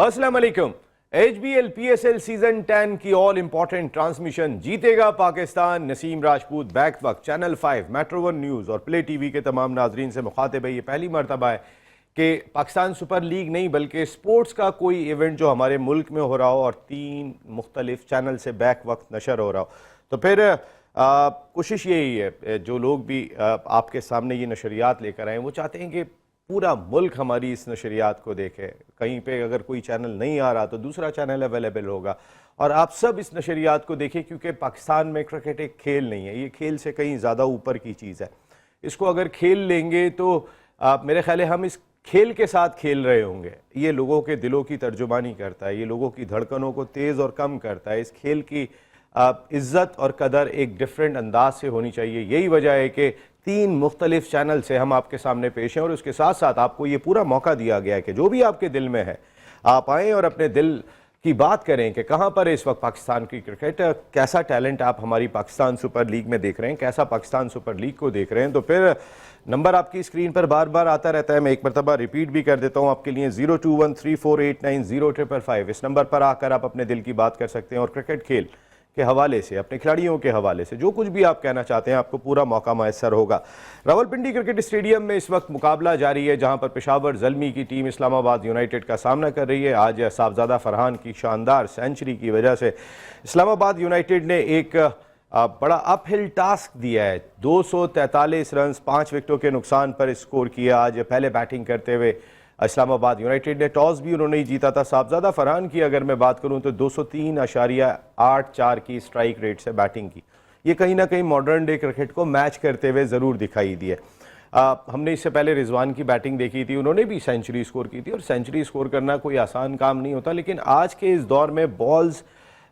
अस्सलाम वालेकुम। HBL PSL season 10 की ऑल इंपॉर्टेंट ट्रांसमिशन जीतेगा पाकिस्तान। नसीम राजपूत बैक वक्त चैनल 5, मेट्रो 1 न्यूज़ और प्ले टीवी के तमाम नाजरीन से मुखातिब है। ये पहली मरतबा है कि पाकिस्तान सुपर लीग नहीं बल्कि स्पोर्ट्स का कोई इवेंट जो हमारे मुल्क में हो रहा हो और 3 मुख्तलिफ चैनल से बैक वक्त नशर हो रहा हो। तो फिर कोशिश यही है, जो लोग भी आपके सामने ये नशरियात लेकर आए वो चाहते हैं कि पूरा मुल्क हमारी इस नशरियात को देखे। कहीं पे अगर कोई चैनल नहीं आ रहा तो दूसरा चैनल अवेलेबल होगा और आप सब इस नशरियात को देखें, क्योंकि पाकिस्तान में क्रिकेट एक खेल नहीं है, ये खेल से कहीं ज़्यादा ऊपर की चीज़ है। इसको अगर खेल लेंगे तो मेरे ख्याल है हम इस खेल के साथ खेल रहे होंगे। ये लोगों के दिलों की तर्जुमानी करता है, ये लोगों की धड़कनों को तेज़ और कम करता है। इस खेल की इज़्ज़त और कदर एक डिफरेंट अंदाज से होनी चाहिए। यही वजह है कि 3 मुख्तलिफ चैनल से हम आपके सामने पेश हैं और उसके साथ साथ आपको ये पूरा मौका दिया गया है कि जो भी आपके दिल में है आप आएँ और अपने दिल की बात करें कि कहाँ पर इस वक्त पाकिस्तान की क्रिकेट, कैसा टैलेंट आप हमारी पाकिस्तान सुपर लीग में देख रहे हैं, कैसा पाकिस्तान सुपर लीग को देख रहे हैं। तो फिर नंबर आपकी स्क्रीन पर बार बार आता रहता है, मैं एक मरतबा रिपीट भी कर देता हूँ आपके लिए, 0213489055। इस नंबर पर आकर आप अपने दिल की बात कर सकते हैं और क्रिकेट खेल के हवाले से, अपने खिलाड़ियों के हवाले से जो कुछ भी आप कहना चाहते हैं आपको पूरा मौका मैसर होगा। रावलपिंडी क्रिकेट स्टेडियम में इस वक्त मुकाबला जारी है जहां पर पेशावर ज़ल्मी की टीम इस्लामाबाद यूनाइटेड का सामना कर रही है। आज साहबजादा फरहान की शानदार सेंचुरी की वजह से इस्लामाबाद यूनाइटेड ने एक बड़ा अपहिल टास्क दिया है। 243 रन 5 विकेटों के नुकसान पर स्कोर किया। आज पहले बैटिंग करते हुए इस्लामाबाद यूनाइटेड ने टॉस भी उन्होंने ही जीता था। साहबजादा फरहान की अगर मैं बात करूं तो 203.84 की स्ट्राइक रेट से बैटिंग की। ये कहीं ना कहीं मॉडर्न डे क्रिकेट को मैच करते हुए ज़रूर दिखाई दिए। हमने इससे पहले रिजवान की बैटिंग देखी थी, उन्होंने भी सेंचुरी स्कोर की थी और सेंचुरी स्कोर करना कोई आसान काम नहीं होता। लेकिन आज के इस दौर में बॉल्स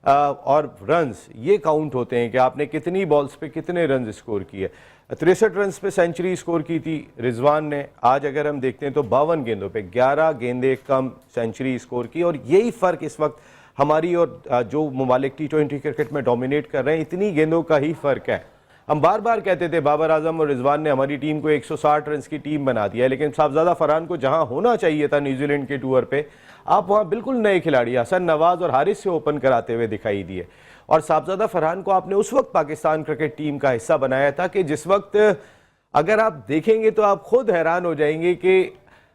और रन्स ये काउंट होते हैं कि आपने कितनी बॉल्स पे कितने रन स्कोर किए। 63 रन पे सेंचुरी स्कोर की थी रिजवान ने। आज अगर हम देखते हैं तो 52 गेंदों पे 11 गेंदें कम सेंचुरी स्कोर की। और यही फ़र्क इस वक्त हमारी और जो ममालिक T20 क्रिकेट में डोमिनेट कर रहे हैं, इतनी गेंदों का ही फ़र्क है। हम बार बार कहते थे बाबर आजम और रिजवान ने हमारी टीम को 160 रन की टीम बना दिया है, लेकिन साहबजादा फरहान को जहां होना चाहिए था न्यूजीलैंड के टूर पे, आप वहां बिल्कुल नए खिलाड़ी हसन नवाज और हारिस से ओपन कराते हुए दिखाई दिए। और साहबजादा फरहान को आपने उस वक्त पाकिस्तान क्रिकेट टीम का हिस्सा बनाया था कि जिस वक्त अगर आप देखेंगे तो आप खुद हैरान हो जाएंगे कि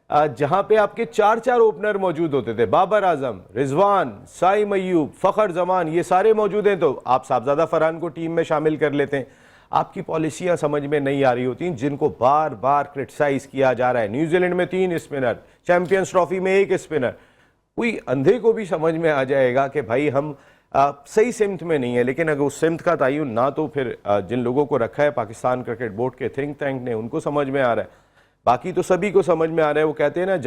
जहां पे आपके 4 ओपनर मौजूद होते थे, बाबर आजम, रिजवान, साइम अयूब, फ़खर जमान, ये सारे मौजूद हैं, तो आप साहबजादा फरहान को टीम में शामिल कर लेते हैं। आपकी पॉलिसियां समझ में नहीं आ रही होती जिनको बार बार क्रिटिसाइज किया जा रहा है। न्यूजीलैंड में 3 स्पिनर, चैंपियंस ट्रॉफी में 1 स्पिनर। कोई अंधे को भी समझ में आ जाएगा कि भाई हम सही सिमत में नहीं है। लेकिन अगर उस सिमत का तयन ना तो फिर जिन लोगों को रखा है पाकिस्तान क्रिकेट बोर्ड के थिंक टैंक ने, उनको समझ में आ रहा है, बाकी तो सभी को समझ में आ रहा है। वो कहते हैं ना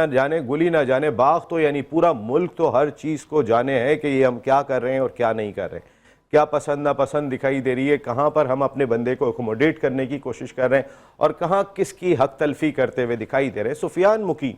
जाने गुली ना जाने बाग, तो यानी पूरा मुल्क तो हर चीज़ को जाने है कि ये हम क्या कर रहे हैं और क्या नहीं कर रहे हैं, क्या पसंद नापसंद दिखाई दे रही है, कहाँ पर हम अपने बंदे को अकोमोडेट करने की कोशिश कर रहे हैं और कहाँ किसकी हक तलफी करते हुए दिखाई दे रहे हैं। सुफियान मुकीम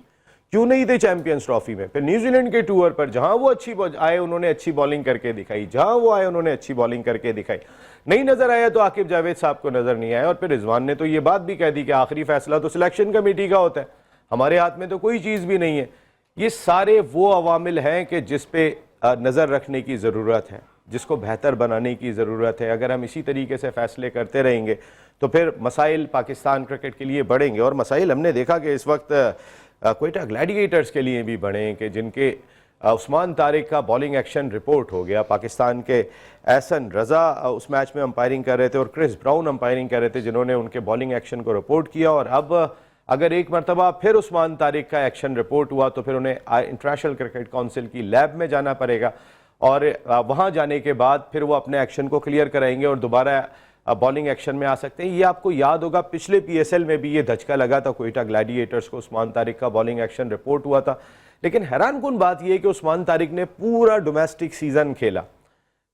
क्यों नहीं थे चैंपियंस ट्रॉफी में? फिर न्यूजीलैंड के टूर पर जहां वो अच्छी आए उन्होंने अच्छी बॉलिंग करके दिखाई, जहां वो आए उन्होंने अच्छी बॉलिंग करके दिखाई। नहीं नजर आया तो आकिब जावेद साहब को नजर नहीं आया। और फिर रिजवान ने तो ये बात भी कह दी कि आखिरी फैसला तो सिलेक्शन कमेटी का होता है, हमारे हाथ में तो कोई चीज़ भी नहीं है। ये सारे वो अवामिल हैं कि जिस पे नज़र रखने की ज़रूरत है, जिसको बेहतर बनाने की ज़रूरत है। अगर हम इसी तरीके से फ़ैसले करते रहेंगे तो फिर मसाइल पाकिस्तान क्रिकेट के लिए बढ़ेंगे। और मसाइल हमने देखा कि इस वक्त क्वेटा ग्लैडिएटर्स के लिए भी बढ़े हैं कि जिनके उस्मान तारिक का बॉलिंग एक्शन रिपोर्ट हो गया। पाकिस्तान के एहसन रज़ा उस मैच में अंपायरिंग कर रहे थे और क्रिस ब्राउन अंपायरिंग कर रहे थे, जिन्होंने उनके बॉलिंग एक्शन को रिपोर्ट किया। और अब अगर एक मरतबा फिर उस्मान तारिक का एक्शन रिपोर्ट हुआ तो फिर उन्हें इंटरनेशनल क्रिकेट काउंसिल की लैब में जाना पड़ेगा और वहाँ जाने के बाद फिर वो अपने एक्शन को क्लियर कराएंगे और दोबारा बॉलिंग एक्शन में आ सकते हैं। ये आपको याद होगा पिछले PSL में भी ये धचका लगा था क्वेटा ग्लैडिएटर्स को, उस्मान तारिक का बॉलिंग एक्शन रिपोर्ट हुआ था। लेकिन हैरान कुन बात यह है कि उस्मान तारिक ने पूरा डोमेस्टिक सीजन खेला।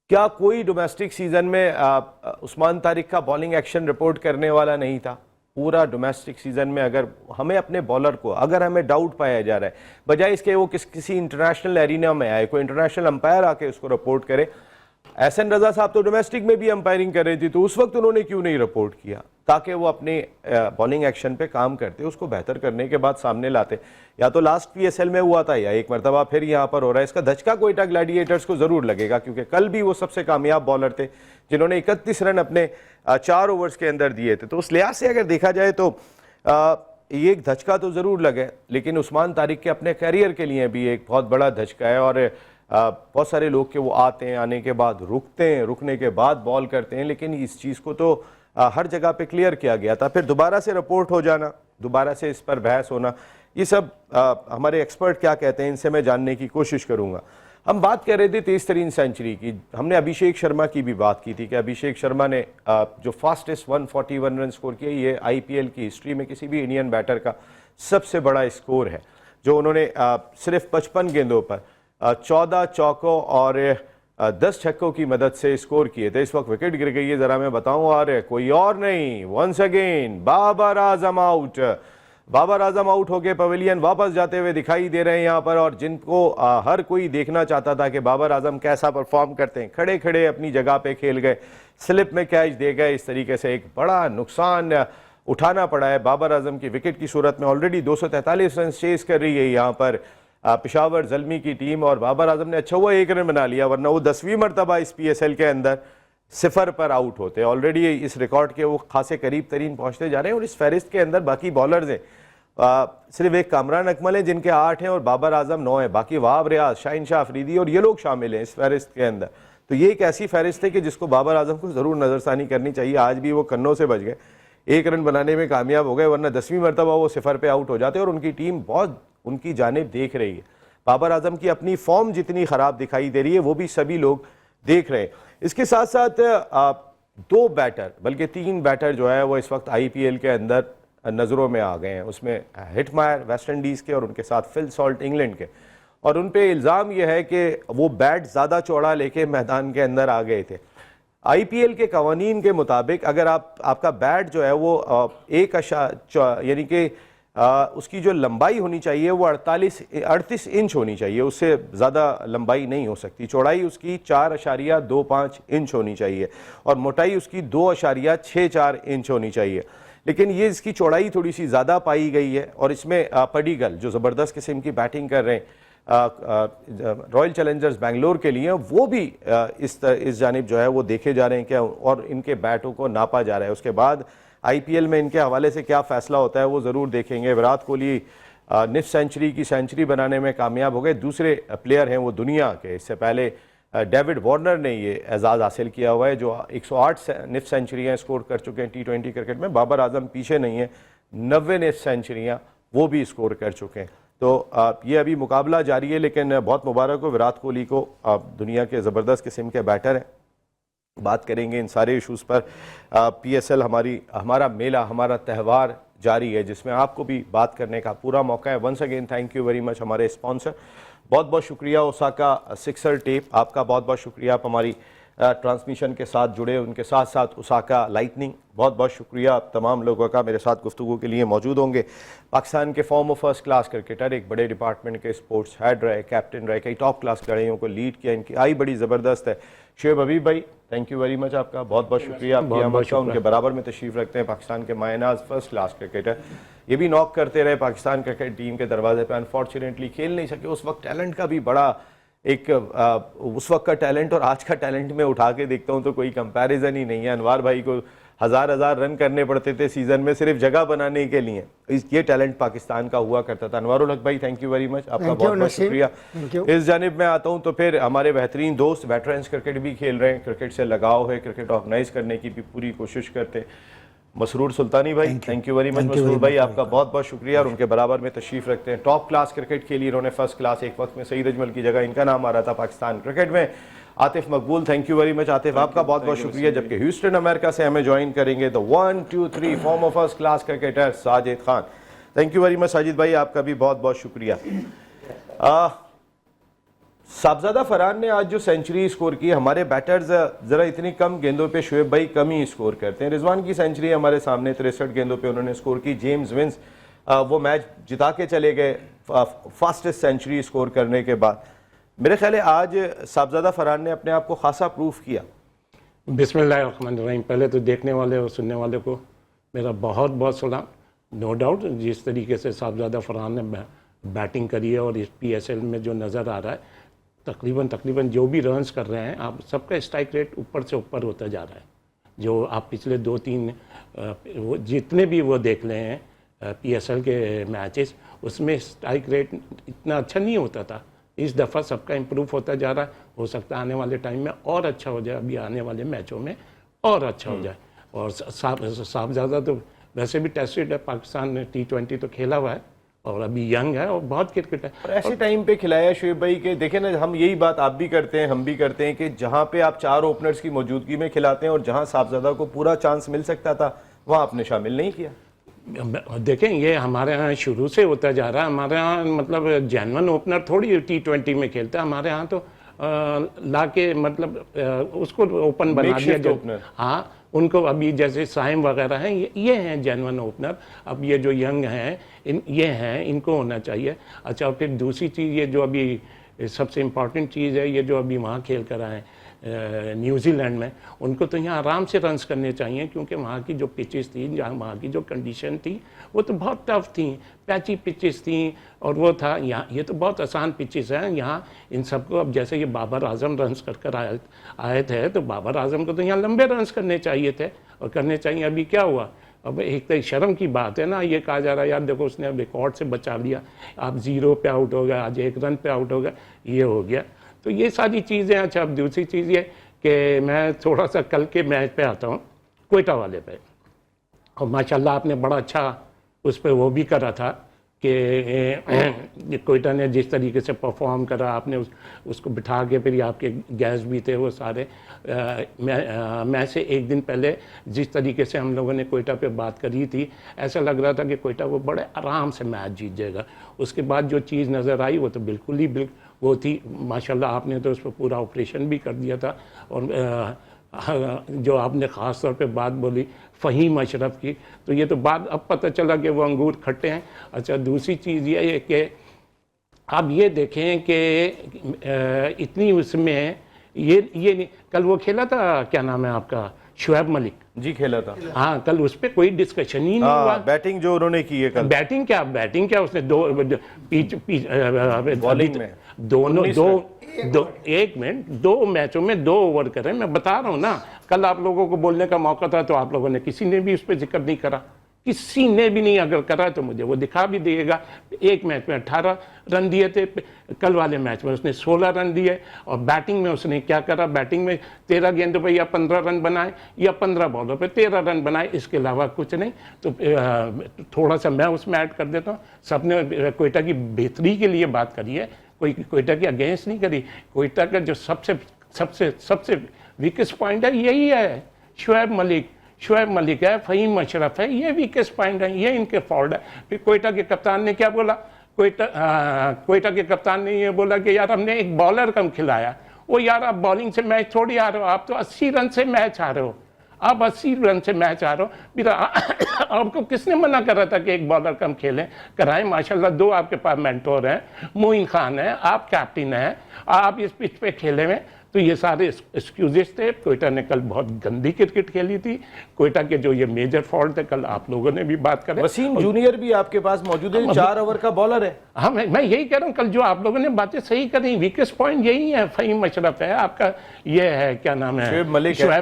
क्या कोई डोमेस्टिक सीजन में उस्मान तारिक का बॉलिंग एक्शन रिपोर्ट करने वाला नहीं था? पूरा डोमेस्टिक सीजन में अगर हमें अपने बॉलर को, अगर हमें डाउट पाया जा रहा है, बजाय इसके वो किसी इंटरनेशनल एरिना में आए, कोई इंटरनेशनल अंपायर आके उसको रिपोर्ट करे, एहसन रजा साहब तो डोमेस्टिक में भी अंपायरिंग कर रही थी, तो उस वक्त उन्होंने क्यों नहीं रिपोर्ट किया ताकि वो अपने बॉलिंग एक्शन पे काम करते, उसको बेहतर करने के बाद सामने लाते। या तो लास्ट पीएसएल में हुआ था या एक मरतबा फिर यहाँ पर हो रहा है। इसका धचका कोयटा ग्लैडिएटर्स को जरूर लगेगा, क्योंकि कल भी वो सबसे कामयाब बॉलर थे जिन्होंने 31 रन अपने 4 ओवर्स के अंदर दिए थे। तो उस लिहाज से अगर देखा जाए तो ये एक धचका तो ज़रूर लगे, लेकिन उस्मान तारिक के अपने कैरियर के लिए भी एक बहुत बड़ा धचका है। और बहुत सारे लोग के वो आते हैं, आने के बाद रुकते हैं, रुकने के बाद बॉल करते हैं, लेकिन इस चीज़ को तो हर जगह पे क्लियर किया गया था। फिर दोबारा से रिपोर्ट हो जाना, दोबारा से इस पर बहस होना, ये सब हमारे एक्सपर्ट क्या कहते हैं इनसे मैं जानने की कोशिश करूँगा। हम बात कर रहे थे 23 तरीन सेंचुरी की, हमने अभिषेक शर्मा की भी बात की थी कि अभिषेक शर्मा ने जो फास्टेस्ट 141 रन स्कोर किया, ये आईपीएल की हिस्ट्री में किसी भी इंडियन बैटर का सबसे बड़ा स्कोर है, जो उन्होंने सिर्फ 55 गेंदों पर 14 चौकों और 10 छक्कों की मदद से स्कोर किए थे। इस वक्त विकेट गिर गई है, जरा मैं बताऊं, और कोई और नहीं, once again Babar Azam out. Babar Azam out होकर पवेलियन वापस जाते हुए दिखाई दे रहे हैं यहाँ पर, और जिनको हर कोई देखना चाहता था कि बाबर आजम कैसा परफॉर्म करते हैं, खड़े खड़े अपनी जगह पे खेल गए, स्लिप में कैच दे गए। इस तरीके से एक बड़ा नुकसान उठाना पड़ा है बाबर आजम की विकेट की सूरत में। ऑलरेडी 243 रन चेस कर रही है यहाँ पर पेशावर ज़ल्मी की टीम, और बाबर आजम ने अच्छा हुआ 1 रन बना लिया, वरना वो 10वीं मरतबा इस पीएसएल के अंदर 0 पर आउट होते। ऑलरेडी इस रिकॉर्ड के वो खासे करीब तरीन पहुंचते जा रहे हैं। और इस फहरिस्त के अंदर बाकी बॉलर्स हैं, सिर्फ एक कामरान अकमल है जिनके 8 हैं और बाबर आजम 9 है, बाकी वहाब रियाज, शाहीन शाह अफरीदी और ये लोग शामिल हैं इस फहरिस्त के अंदर। तो ये एक ऐसी फहरिस्त है कि जिसको बाबर आजम को ज़रूर नज़रसानी करनी चाहिए। आज भी वो कन्नों से बच गए, 1 रन बनाने में कामयाब हो गए, वरना 10वीं मरतबा वो 0 पे आउट हो जाते, और उनकी टीम बहुत उनकी जानिब देख रही है। बाबर आजम की अपनी फॉर्म जितनी ख़राब दिखाई दे रही है वो भी सभी लोग देख रहे हैं। इसके साथ साथ 2 बैटर बल्कि 3 बैटर जो है वो इस वक्त आईपीएल के अंदर नज़रों में आ गए हैं। उसमें हिटमायर वेस्ट इंडीज़ के और उनके साथ फिल सॉल्ट इंग्लैंड के, और उन पे इल्ज़ाम यह है कि वो बैट ज़्यादा चौड़ा लेके मैदान के अंदर आ गए थे। आईपीएल के कवानीन के मुताबिक अगर आपका बैट जो है वो यानी कि उसकी जो लंबाई होनी चाहिए वो 38 इंच होनी चाहिए, उससे ज़्यादा लंबाई नहीं हो सकती। चौड़ाई उसकी 4.25 इंच होनी चाहिए और मोटाई उसकी 2.64 इंच होनी चाहिए। लेकिन ये इसकी चौड़ाई थोड़ी सी ज़्यादा पाई गई है, और इसमें पडिगल जो ज़बरदस्त किस्म की बैटिंग कर रहे हैं रॉयल चैलेंजर्स बेंगलोर के लिए, वो भी इस जानिब जो है वो देखे जा रहे हैं क्या, और इनके बैटों को नापा जा रहा है। उसके बाद आईपीएल में इनके हवाले से क्या फ़ैसला होता है वो ज़रूर देखेंगे। विराट कोहली निफ सेंचुरी की सेंचुरी बनाने में कामयाब हो गए, दूसरे प्लेयर हैं वो दुनिया के। इससे पहले डेविड वार्नर ने ये एजाज़ हासिल किया हुआ है जो 108 निफ सेंचुरियाँ स्कोर कर चुके हैं टी20 क्रिकेट में। बाबर आजम पीछे नहीं है, 90 निफ सेंचुरियाँ वो भी स्कोर कर चुके हैं। तो ये अभी मुकाबला जारी है, लेकिन बहुत मुबारक हो विराट कोहली को, दुनिया के ज़बरदस्त किस्म के बैटर हैं। बात करेंगे इन सारे इशूज़ पर। पीएसएल हमारा मेला, हमारा त्यौहार जारी है, जिसमें आपको भी बात करने का पूरा मौका है। Once again thank you very much हमारे स्पॉन्सर, बहुत बहुत शुक्रिया ओसाका सिक्सर टेप, आपका बहुत बहुत शुक्रिया। आप हमारी ट्रांसमिशन के साथ जुड़े, उनके साथ साथ ओसाका लाइटनिंग, बहुत बहुत शुक्रिया आप तमाम लोगों का मेरे साथ गुफ्तगू के लिए मौजूद होंगे। पाकिस्तान के फॉर्मर फर्स्ट क्लास क्रिकेटर, एक बड़े डिपार्टमेंट के स्पोर्ट्स हेड रहे, कैप्टन रहे, कई टॉप क्लास खिलाड़ियों को लीड किया, इनकी आई बड़ी ज़बरदस्त है। शुएब हबीब भाई थैंक यू वेरी मच, आपका बहुत बहुत शुक्रिया। आपकी आमद का उनके बराबर में तशरीफ़ रखते हैं पाकिस्तान के मायनाज फर्स्ट क्लास क्रिकेटर, ये भी नॉक करते रहे पाकिस्तान क्रिकेट टीम के दरवाजे पर। अनफॉर्चुनेटली खेल नहीं सके, उस वक्त टैलेंट का भी बड़ा एक उस वक्त का टैलेंट और आज का टैलेंट में उठा के देखता हूँ तो कोई कंपैरिजन ही नहीं है। अनवार भाई को हज़ार रन करने पड़ते थे सीज़न में सिर्फ जगह बनाने के लिए, ये टैलेंट पाकिस्तान का हुआ करता था। अनवारुल हक भाई थैंक यू वेरी मच, आपका बहुत बहुत शुक्रिया। इस जानिब में आता हूँ तो फिर हमारे बेहतरीन दोस्त वेटरन्स क्रिकेट भी खेल रहे हैं, क्रिकेट से लगाव है, क्रिकेट ऑर्गेनाइज करने की भी पूरी कोशिश करते हैं। मसरूर सुल्तानी भाई thank you very much. Masroor भाई आपका बहुत बहुत शुक्रिया, और उनके बराबर में तशरीफ़ रखते हैं। टॉप क्लास क्रिकेट खेली इन्होंने, फर्स्ट क्लास, एक वक्त में सईद अजमल की जगह इनका नाम आ रहा था पाकिस्तान क्रिकेट में। आतिफ मकबूल thank you very much. Atif आपका बहुत बहुत शुक्रिया। जबकि ह्यूस्टन अमेरिका से हमें ज्वाइन करेंगे the 1 2 3 farmer first class cricketer Sajid Khan, thank you very much Sajid भाई, आपका भी बहुत बहुत शुक्रिया। साहबजादा फरहान ने आज जो सेंचुरी स्कोर की, हमारे बैटर्स ज़रा इतनी कम गेंदों पे शुएब भाई कम ही स्कोर करते हैं। रिजवान की सेंचुरी हमारे सामने 63 गेंदों पे उन्होंने स्कोर की। जेम्स विंस वो मैच जिता के चले गए फास्टेस्ट सेंचुरी स्कोर करने के बाद। मेरे ख्याल है आज साहबजादा फरहान ने अपने आप को खासा प्रूफ किया। बिस्मिल्लाहिर्रहमानिर्रहीम। पहले तो देखने वाले और सुनने वाले को मेरा बहुत बहुत सलाम। नो डाउट जिस तरीके से साहबजादा फरहान ने बैटिंग करी है और इस PSL में जो नज़र आ रहा है, तकरीबन जो भी रन्स कर रहे हैं, आप सबका स्ट्राइक रेट ऊपर से ऊपर होता जा रहा है। जो आप पिछले 2-3 वो जितने भी वो देख रहे हैं PSL के मैचेस, उसमें स्ट्राइक रेट इतना अच्छा नहीं होता था। इस दफ़ा सबका इम्प्रूव होता जा रहा है। हो सकता है आने वाले टाइम में और अच्छा हो जाए, अभी आने वाले मैचों में और अच्छा हो जाए। और साहबजादा तो वैसे भी टेस्टेड है, पाकिस्तान ने T20 तो खेला हुआ है और अभी यंग है और बहुत क्रिकेट है। और ऐसे टाइम पे खिलाया शुएब भाई के, देखें ना, हम यही बात आप भी करते हैं, हम भी करते हैं कि जहां पे आप 4 ओपनर्स की मौजूदगी में खिलाते हैं और जहां साहबजादा को पूरा चांस मिल सकता था वहां आपने शामिल नहीं किया। देखें ये हमारे यहाँ शुरू से होता जा रहा है। हमारे यहाँ मतलब जेन्युइन ओपनर थोड़ी T20 में खेलता है। हमारे यहाँ तो ला के मतलब उसको ओपन बना दिया जो। हाँ, उनको अभी जैसे साइम वगैरह हैं, ये हैं जेन्युइन ओपनर। अब ये जो यंग हैं ये हैं, इनको होना चाहिए। अच्छा, फिर दूसरी चीज़ ये जो अभी सबसे इम्पॉर्टेंट चीज़ है, ये जो अभी वहाँ खेल कर आए न्यूजीलैंड में, उनको तो यहाँ आराम से रन्स करने चाहिए, क्योंकि वहाँ की जो पिचेस थी, जहाँ वहाँ की जो कंडीशन थी, वो तो बहुत टफ थी, पैची पिचेस थी। और वो था यहाँ, ये तो बहुत आसान पिचेस हैं यहाँ इन सबको। अब जैसे ये बाबर आजम रन्स कर आए थे, तो बाबर आजम को तो यहाँ लंबे रन्स करने चाहिए थे और करने चाहिए। अभी क्या हुआ, अब एक तो शर्म की बात है ना, ये कहा जा रहा है यार देखो उसने रिकॉर्ड से बचा लिया, आप 0 पे आउट हो गए, आज 1 रन पे आउट हो गए, ये हो गया। तो ये सारी चीज़ें। अच्छा, अब दूसरी चीज़ ये कि मैं थोड़ा सा कल के मैच पे आता हूँ, कोयटा वाले पे। और माशाल्लाह आपने बड़ा अच्छा उस पर वो भी करा था कि कोयटा ने जिस तरीके से परफॉर्म करा, आपने उसको बिठा के, फिर आपके गैस भी थे वो सारे। मैं से एक दिन पहले जिस तरीके से हम लोगों ने कोयटा पे बात करी थी, ऐसा लग रहा था कि कोयटा वो बड़े आराम से मैच जीत जाएगा। उसके बाद जो चीज़ नज़र आई वो तो बिल्कुल ही वो थी। माशाल्लाह आपने तो उस पर पूरा ऑपरेशन भी कर दिया था। और जो आपने ख़ास तौर पे बात बोली फ़हीम अशरफ की, तो ये तो बात अब पता चला कि वो अंगूर खट्टे हैं। अच्छा, दूसरी चीज़ ये है कि आप ये देखें कि इतनी उसमें ये नहीं, कल वो खेला था, क्या नाम है आपका, शुएब मलिक जी खेला था। हाँ, कल उस पर कोई डिस्कशन ही नहीं हुआ। बैटिंग जो उन्होंने की है कल, बैटिंग क्या उसने बॉलिंग में एक मिनट 2 मैचों में 2 ओवर करे। मैं बता रहा हूँ ना, कल आप लोगों को बोलने का मौका था तो आप लोगों ने किसी ने भी उस पर जिक्र नहीं करा, किसी ने भी नहीं। अगर करा तो मुझे वो दिखा भी देगा। एक मैच में 18 रन दिए थे, कल वाले मैच में उसने 16 रन दिए। और बैटिंग में उसने क्या करा, बैटिंग में 13 गेंदों पर या 15 रन बनाए या 15 बॉलों पे 13 रन बनाए, इसके अलावा कुछ नहीं। तो थोड़ा सा मैं उसमें ऐड कर देता हूँ। सबने कोयटा की बेहतरी के लिए बात करी है, कोई कोयटा के अगेंस्ट नहीं करी। कोयटा का जो सबसे वीकेस्ट पॉइंट है यही है, शुएब मलिक है, फ़हीम अशरफ है, ये वीकेस्ट पॉइंट है, ये इनके फॉल्ट है। फिर कोयटा के कप्तान ने क्या बोला, कोयटा के कप्तान ने ये बोला कि यार हमने एक बॉलर कम खिलाया। वो यार आप बॉलिंग से मैच थोड़ी आ रहे हो, आप तो 80 रन से मैच आ रहे हो, आप 80 रन से मैच आ रहे हो। फिर आपको किसने मना कर रहा था कि एक बॉलर कम खेलें, कराएं। माशाल्लाह 2 आपके पास मेंटोर हैं, मोइन खान है, आप कैप्टन हैं, आप इस पिच पे खेले हुए। तो ये सारे एक्सक्यूजेस थे। कोयटा ने कल बहुत गंदी क्रिकेट खेली थी। कोयटा के जो ये मेजर फॉल्ट है, कल आप लोगों ने भी बात करें। वसीम जूनियर भी आपके पास मौजूद है, 4 ओवर का बॉलर है। हाँ, मैं यही कह रहा हूँ, कल जो आप लोगों ने बातें सही करी, वीकेस्ट पॉइंट यही है। फ़हीम अशरफ है आपका, ये है क्या नाम है, शुएब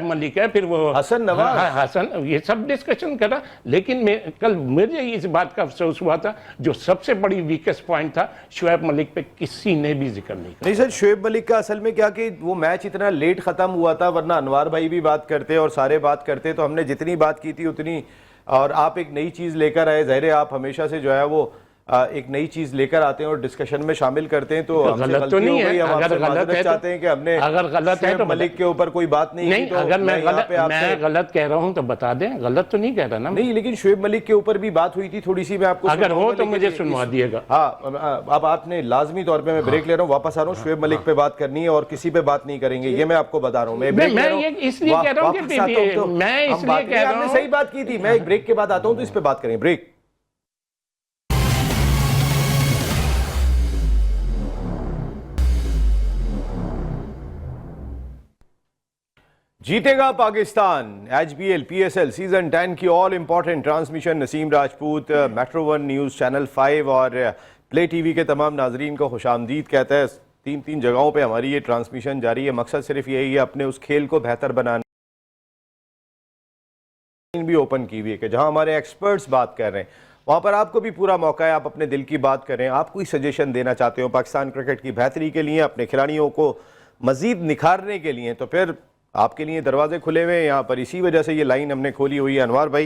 मलिक है, फिर वो हसन नवाज, हसन, ये सब डिस्कशन करा। लेकिन कल मुझे इस बात का अफसोस हुआ था, जो सबसे बड़ी वीकेस्ट पॉइंट था, शुएब मलिक पे किसी ने भी जिक्र नहीं सर। शुएब मलिक का असल में क्या कि वो मैच इतना लेट खत्म हुआ था, वरना अनवार भाई भी बात करते और सारे बात करते, तो हमने जितनी बात की थी उतनी। और आप एक नई चीज़ लेकर आए, ज़ाहिर है आप हमेशा से जो है वो एक नई चीज लेकर आते हैं और डिस्कशन में शामिल करते हैं। तो गलत तो नहीं है, अगर गलत है चाहते हैं कि हमने अगर गलत है तो मलिक के ऊपर कोई बात नहीं, तो अगर मैं गलत कह रहा हूं तो बता दें, गलत तो नहीं कह रहा ना। नहीं, लेकिन शुएब मलिक के ऊपर भी बात हुई थी थोड़ी सी, मैं आपको अगर हो तो मुझे सुनवा दिएगा। हाँ, अब आपने लाजमी तौर पे, मैं ब्रेक ले रहा हूँ, वापस आ रहा हूँ, शुएब मलिक पे बात करनी है और किसी पे बात नहीं करेंगे, ये मैं आपको बता रहा हूँ। मैं इसलिए कह रहा हूँ कि मैं इसलिए कह रहा हूँ, सही बात की थी। मैं एक ब्रेक के बाद आता हूँ तो इस पे बात करें। ब्रेक। जीतेगा पाकिस्तान। HBL PSL सीजन 10 की all important transmission Naseem Rajput, metro 1 news, channel 5 और प्ले टीवी के तमाम नाजरीन को खुशामदीद कहता है। तीन तीन जगहों पे हमारी ये ट्रांसमिशन जारी है। मकसद सिर्फ यही है अपने उस खेल को बेहतर बनाना। भी ओपन की हुई है कि जहां हमारे एक्सपर्ट्स बात कर रहे हैं वहां पर आपको भी पूरा मौका है, आप अपने दिल की बात करें। आप कोई सजेशन देना चाहते हो पाकिस्तान क्रिकेट की बेहतरी के लिए, अपने खिलाड़ियों को मजीद निखारने के लिए, तो फिर आपके लिए दरवाजे खुले हुए हैं यहाँ पर। इसी वजह से ये लाइन हमने खोली हुई है। अनवार भाई,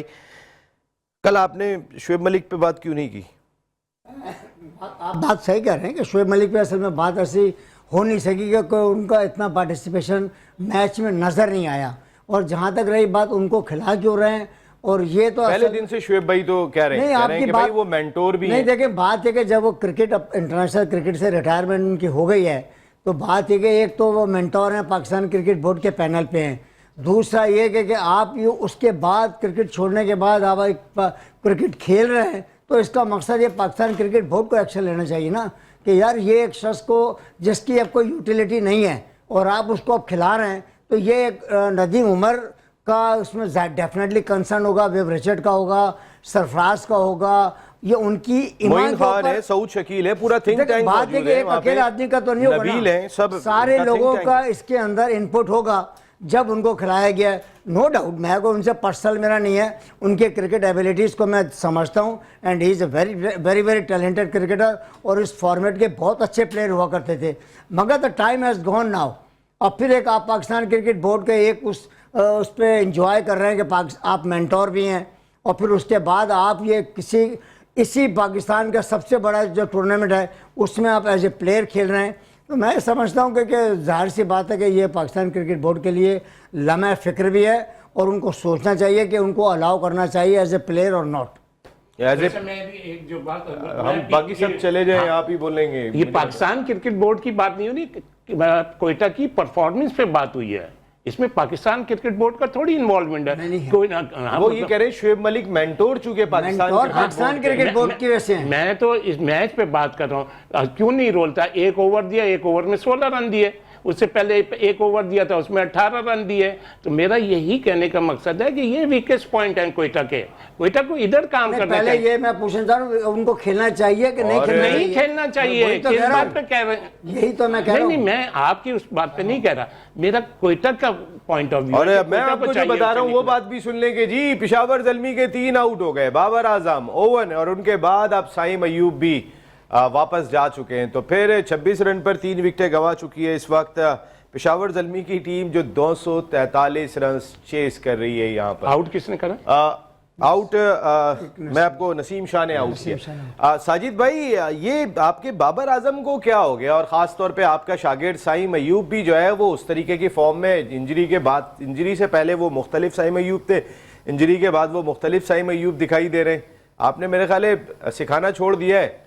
कल आपने शुएब मलिक पे बात क्यों नहीं की? आप बात सही कह रहे हैं कि शुएब मलिक पे असल में बात ऐसी हो नहीं सकी कि उनका इतना पार्टिसिपेशन मैच में नज़र नहीं आया। और जहाँ तक रही बात उनको खिला क्यों रहे हैं, और ये तो पहले दिन से शुएब भाई तो कह रहे हैं कि भाई वो मेंटोर भी नहीं। देखिए बात है कि जब वो क्रिकेट इंटरनेशनल क्रिकेट से रिटायरमेंट उनकी हो गई है तो बात है कि एक तो वो मेंटोर हैं, पाकिस्तान क्रिकेट बोर्ड के पैनल पे हैं। दूसरा ये कि आप ये उसके बाद क्रिकेट छोड़ने के बाद आप क्रिकेट खेल रहे हैं तो इसका मकसद ये पाकिस्तान क्रिकेट बोर्ड को एक्शन लेना चाहिए ना कि यार ये एक शख्स को जिसकी अब कोई यूटिलिटी नहीं है और आप उसको अब खिला रहे हैं, तो ये एक नदीम उमर का उसमें डेफिनेटली कंसर्न होगा, वेब रिचर्ड का होगा, सरफराज का होगा, ये उनकी मोइन खान है, सऊद शकील है, पूरा थिंक टैंक बात है कि एक अकेले आदमी का तो नहीं होगा नबील है, सब सारे लोगों का इसके अंदर इनपुट होगा जब उनको खिलाया गया। नो डाउट मैं को उनसे पर्सनल मेरा नहीं है, उनके क्रिकेट एबिलिटीज़ को मैं समझता हूँ and he is a very very very talented cricketer और इस फॉर्मेट के बहुत अच्छे प्लेयर हुआ करते थे। मगर the time has gone now. और फिर एक आप पाकिस्तान क्रिकेट बोर्ड के एक उस पर इंजॉय कर रहे हैं कि आप मेंटोर भी हैं और फिर उसके बाद आप ये इसी पाकिस्तान का सबसे बड़ा जो टूर्नामेंट है उसमें आप एज ए प्लेयर खेल रहे हैं। तो मैं समझता हूँ कि जाहिर सी बात है कि ये पाकिस्तान क्रिकेट बोर्ड के लिए लम्हा फ़िक्र भी है और उनको सोचना चाहिए कि उनको अलाउ करना चाहिए एज ए प्लेयर और नॉट। एक जो बात हम बाकी सब चले जाएं, आप ही बोलेंगे। ये पाकिस्तान क्रिकेट बोर्ड की बात नहीं हो रही, कोयटा की परफॉर्मेंस पे बात हुई है। इसमें पाकिस्तान क्रिकेट बोर्ड का थोड़ी इन्वॉल्वमेंट है। कोई ना वो ये कह रहे हैं शुएब मलिक मेंटोर चूंकि पाकिस्तान क्रिकेट बोर्ड की वजह से। मैं तो इस मैच पे बात कर रहा हूँ, क्यों नहीं रोलता। एक ओवर दिया, एक ओवर में 16 रन दिए, उससे पहले एक ओवर दिया था उसमें 18 रन दिए। तो मेरा यही कहने का मकसद है कि ये वीकेस्ट पॉइंट है कोयटा को इधर काम करना चाहिए। पहले ये मैं पूछना चाह रहा हूँ उनको खेलना चाहिए कि नहीं खेलना चाहिए, किस बात पे कह रहे हैं? यही तो मैं कह रहा हूँ। नहीं, मैं आपकी उस बात पे नहीं कह रहा, मेरा कोयटा का पॉइंट ऑफ व्यू। और मैं आपको जो बता रहा हूँ वो बात भी सुन लेंगे जी। पेशावर ज़ल्मी के 3 आउट हो गए, बाबर आजम, ओवन और उनके बाद अब साइम अयूब भी वापस जा चुके हैं। तो फिर 26 रन पर 3 विकेटें गंवा चुकी है इस वक्त पेशावर ज़ल्मी की टीम जो 243 रन चेस कर रही है। यहाँ पर आउट किसने करा? आउट मैं आपको नसीम शाह ने आउट किया। साजिद भाई, ये आपके बाबर आजम को क्या हो गया, और ख़ास तौर पे आपका शागिर्द साइम अयूब भी जो है वो उस तरीके की फॉर्म में, इंजरी के बाद, इंजरी से पहले वो मुख्तलिफ साइम अयूब थे, इंजरी के बाद वो मुख्तलिफ साइम अयूब दिखाई दे रहे हैं। आपने मेरे ख्याल है सिखाना छोड़ दिया है।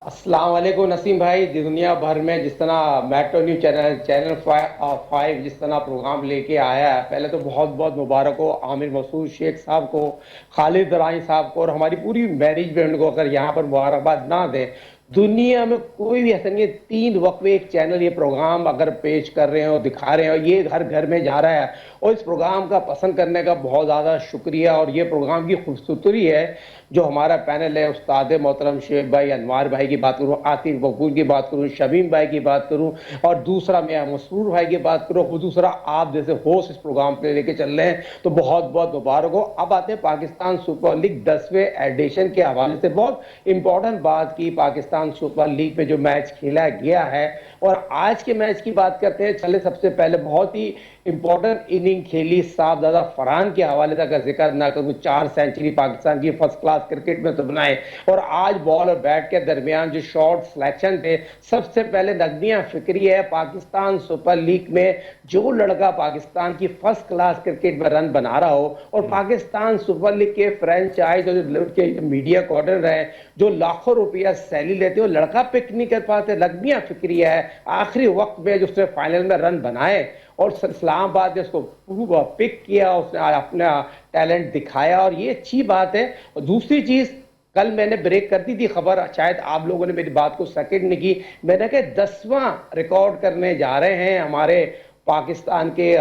अस्सलाम वालेकुम नसीम भाई। दुनिया भर में जिस तरह मेट्रो न्यूज़ चैनल 5 जिस तरह प्रोग्राम लेके आया है, पहले तो बहुत बहुत मुबारक हो आमिर मसूद शेख साहब को, खालिद दराई साहब को और हमारी पूरी मैनेजमेंट को। अगर यहाँ पर मुबारकबाद ना दें, दुनिया में कोई भी ऐसा नहीं है। 3 वक्त में एक चैनल ये प्रोग्राम अगर पेश कर रहे हैं और दिखा रहे हैं और ये घर घर में जा रहा है, और इस प्रोग्राम का पसंद करने का बहुत ज़्यादा शुक्रिया। और ये प्रोग्राम की खूबसूरती है जो हमारा पैनल है, उस्ताद मोहतरम शेख भाई, अनवार भाई की बात करूँ, आतिफ मकबूल की बात करूँ, शमीम भाई की बात करूँ, और दूसरा मैं मसरूर भाई की बात करूँ, और दूसरा आप जैसे होस्ट इस प्रोग्राम पे लेके चल रहे हैं, तो बहुत बहुत मुबारक हो। अब आते हैं पाकिस्तान सुपर लीग 10वें एडिशन के हवाले से। बहुत इंपॉर्टेंट बात की पाकिस्तान सुपर लीग में जो मैच खेला गया है, और आज के मैच की बात करते हैं। चले सबसे पहले बहुत ही इंपॉर्टेंट इनिंग खेली साहबजादा फरहान के हवाले तक का जिक्र ना करूँ। 4 सेंचुरी पाकिस्तान की फर्स्ट क्लास क्रिकेट में तो बनाए, और आज बॉल और बैट के दरमियान जो शॉट सिलेक्शन थे, सबसे पहले नगमिया फिक्री है पाकिस्तान सुपर लीग में जो लड़का पाकिस्तान की फर्स्ट क्लास क्रिकेट में रन बना रहा हो, और पाकिस्तान सुपर लीग के फ्रेंचाइज जो मीडिया कोऑर्डिनेटर है जो लाखों रुपया सैलरी लेते हो, लड़का पिक नहीं कर पाते। नगमिया फिक्री है आखिरी वक्त में जो उसने फाइनल में रन बनाए और इस्लामाबाद ने उसको पिक किया, उसने अपना टैलेंट दिखाया, और ये अच्छी बात है। और दूसरी चीज, कल मैंने ब्रेक कर दी थी खबर, शायद आप लोगों ने मेरी बात को सेकंड नहीं की। मैंने कहा 10वां रिकॉर्ड करने जा रहे हैं हमारे पाकिस्तान के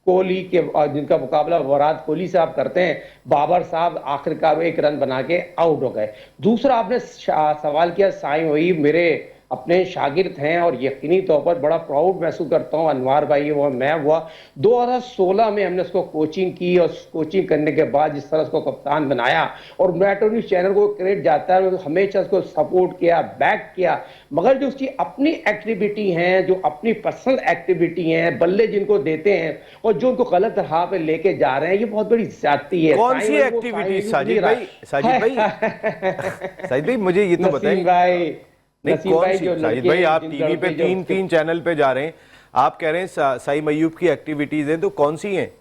कोहली के जिनका मुकाबला विराट कोहली से आप करते हैं, बाबर साहब आखिरकार 1 रन बना के आउट हो गए। दूसरा आपने सवाल किया साईं वही मेरे अपने शागिर्द हैं और यकीनी तौर पर बड़ा प्राउड महसूस करता हूं, अनवार भाई वो मैं हुआ 2016 में हमने उसको कोचिंग की और कोचिंग करने के बाद जिस तरह उसको कप्तान बनाया और मैटो न्यूज़ चैनल को क्रेडिट जाता है, हमेशा उसको सपोर्ट किया, बैक किया, मगर जो उसकी अपनी एक्टिविटी हैं, जो अपनी पर्सनल एक्टिविटी हैं, बल्ले जिनको देते हैं और जो उनको गलत राह पे लेके जा रहे हैं, ये बहुत बड़ी ज्यादती है। कौन सी एक्टिविटी साजिद भाई? साजिद भाई मुझे ये तो बताएं भाई। नहीं कौन सी? साजिद भाई आप टीवी पे तीन चैनल पे जा रहे हैं, आप कह रहे हैं साइम अय्यूब की एक्टिविटीज हैं, तो कौन सी हैं?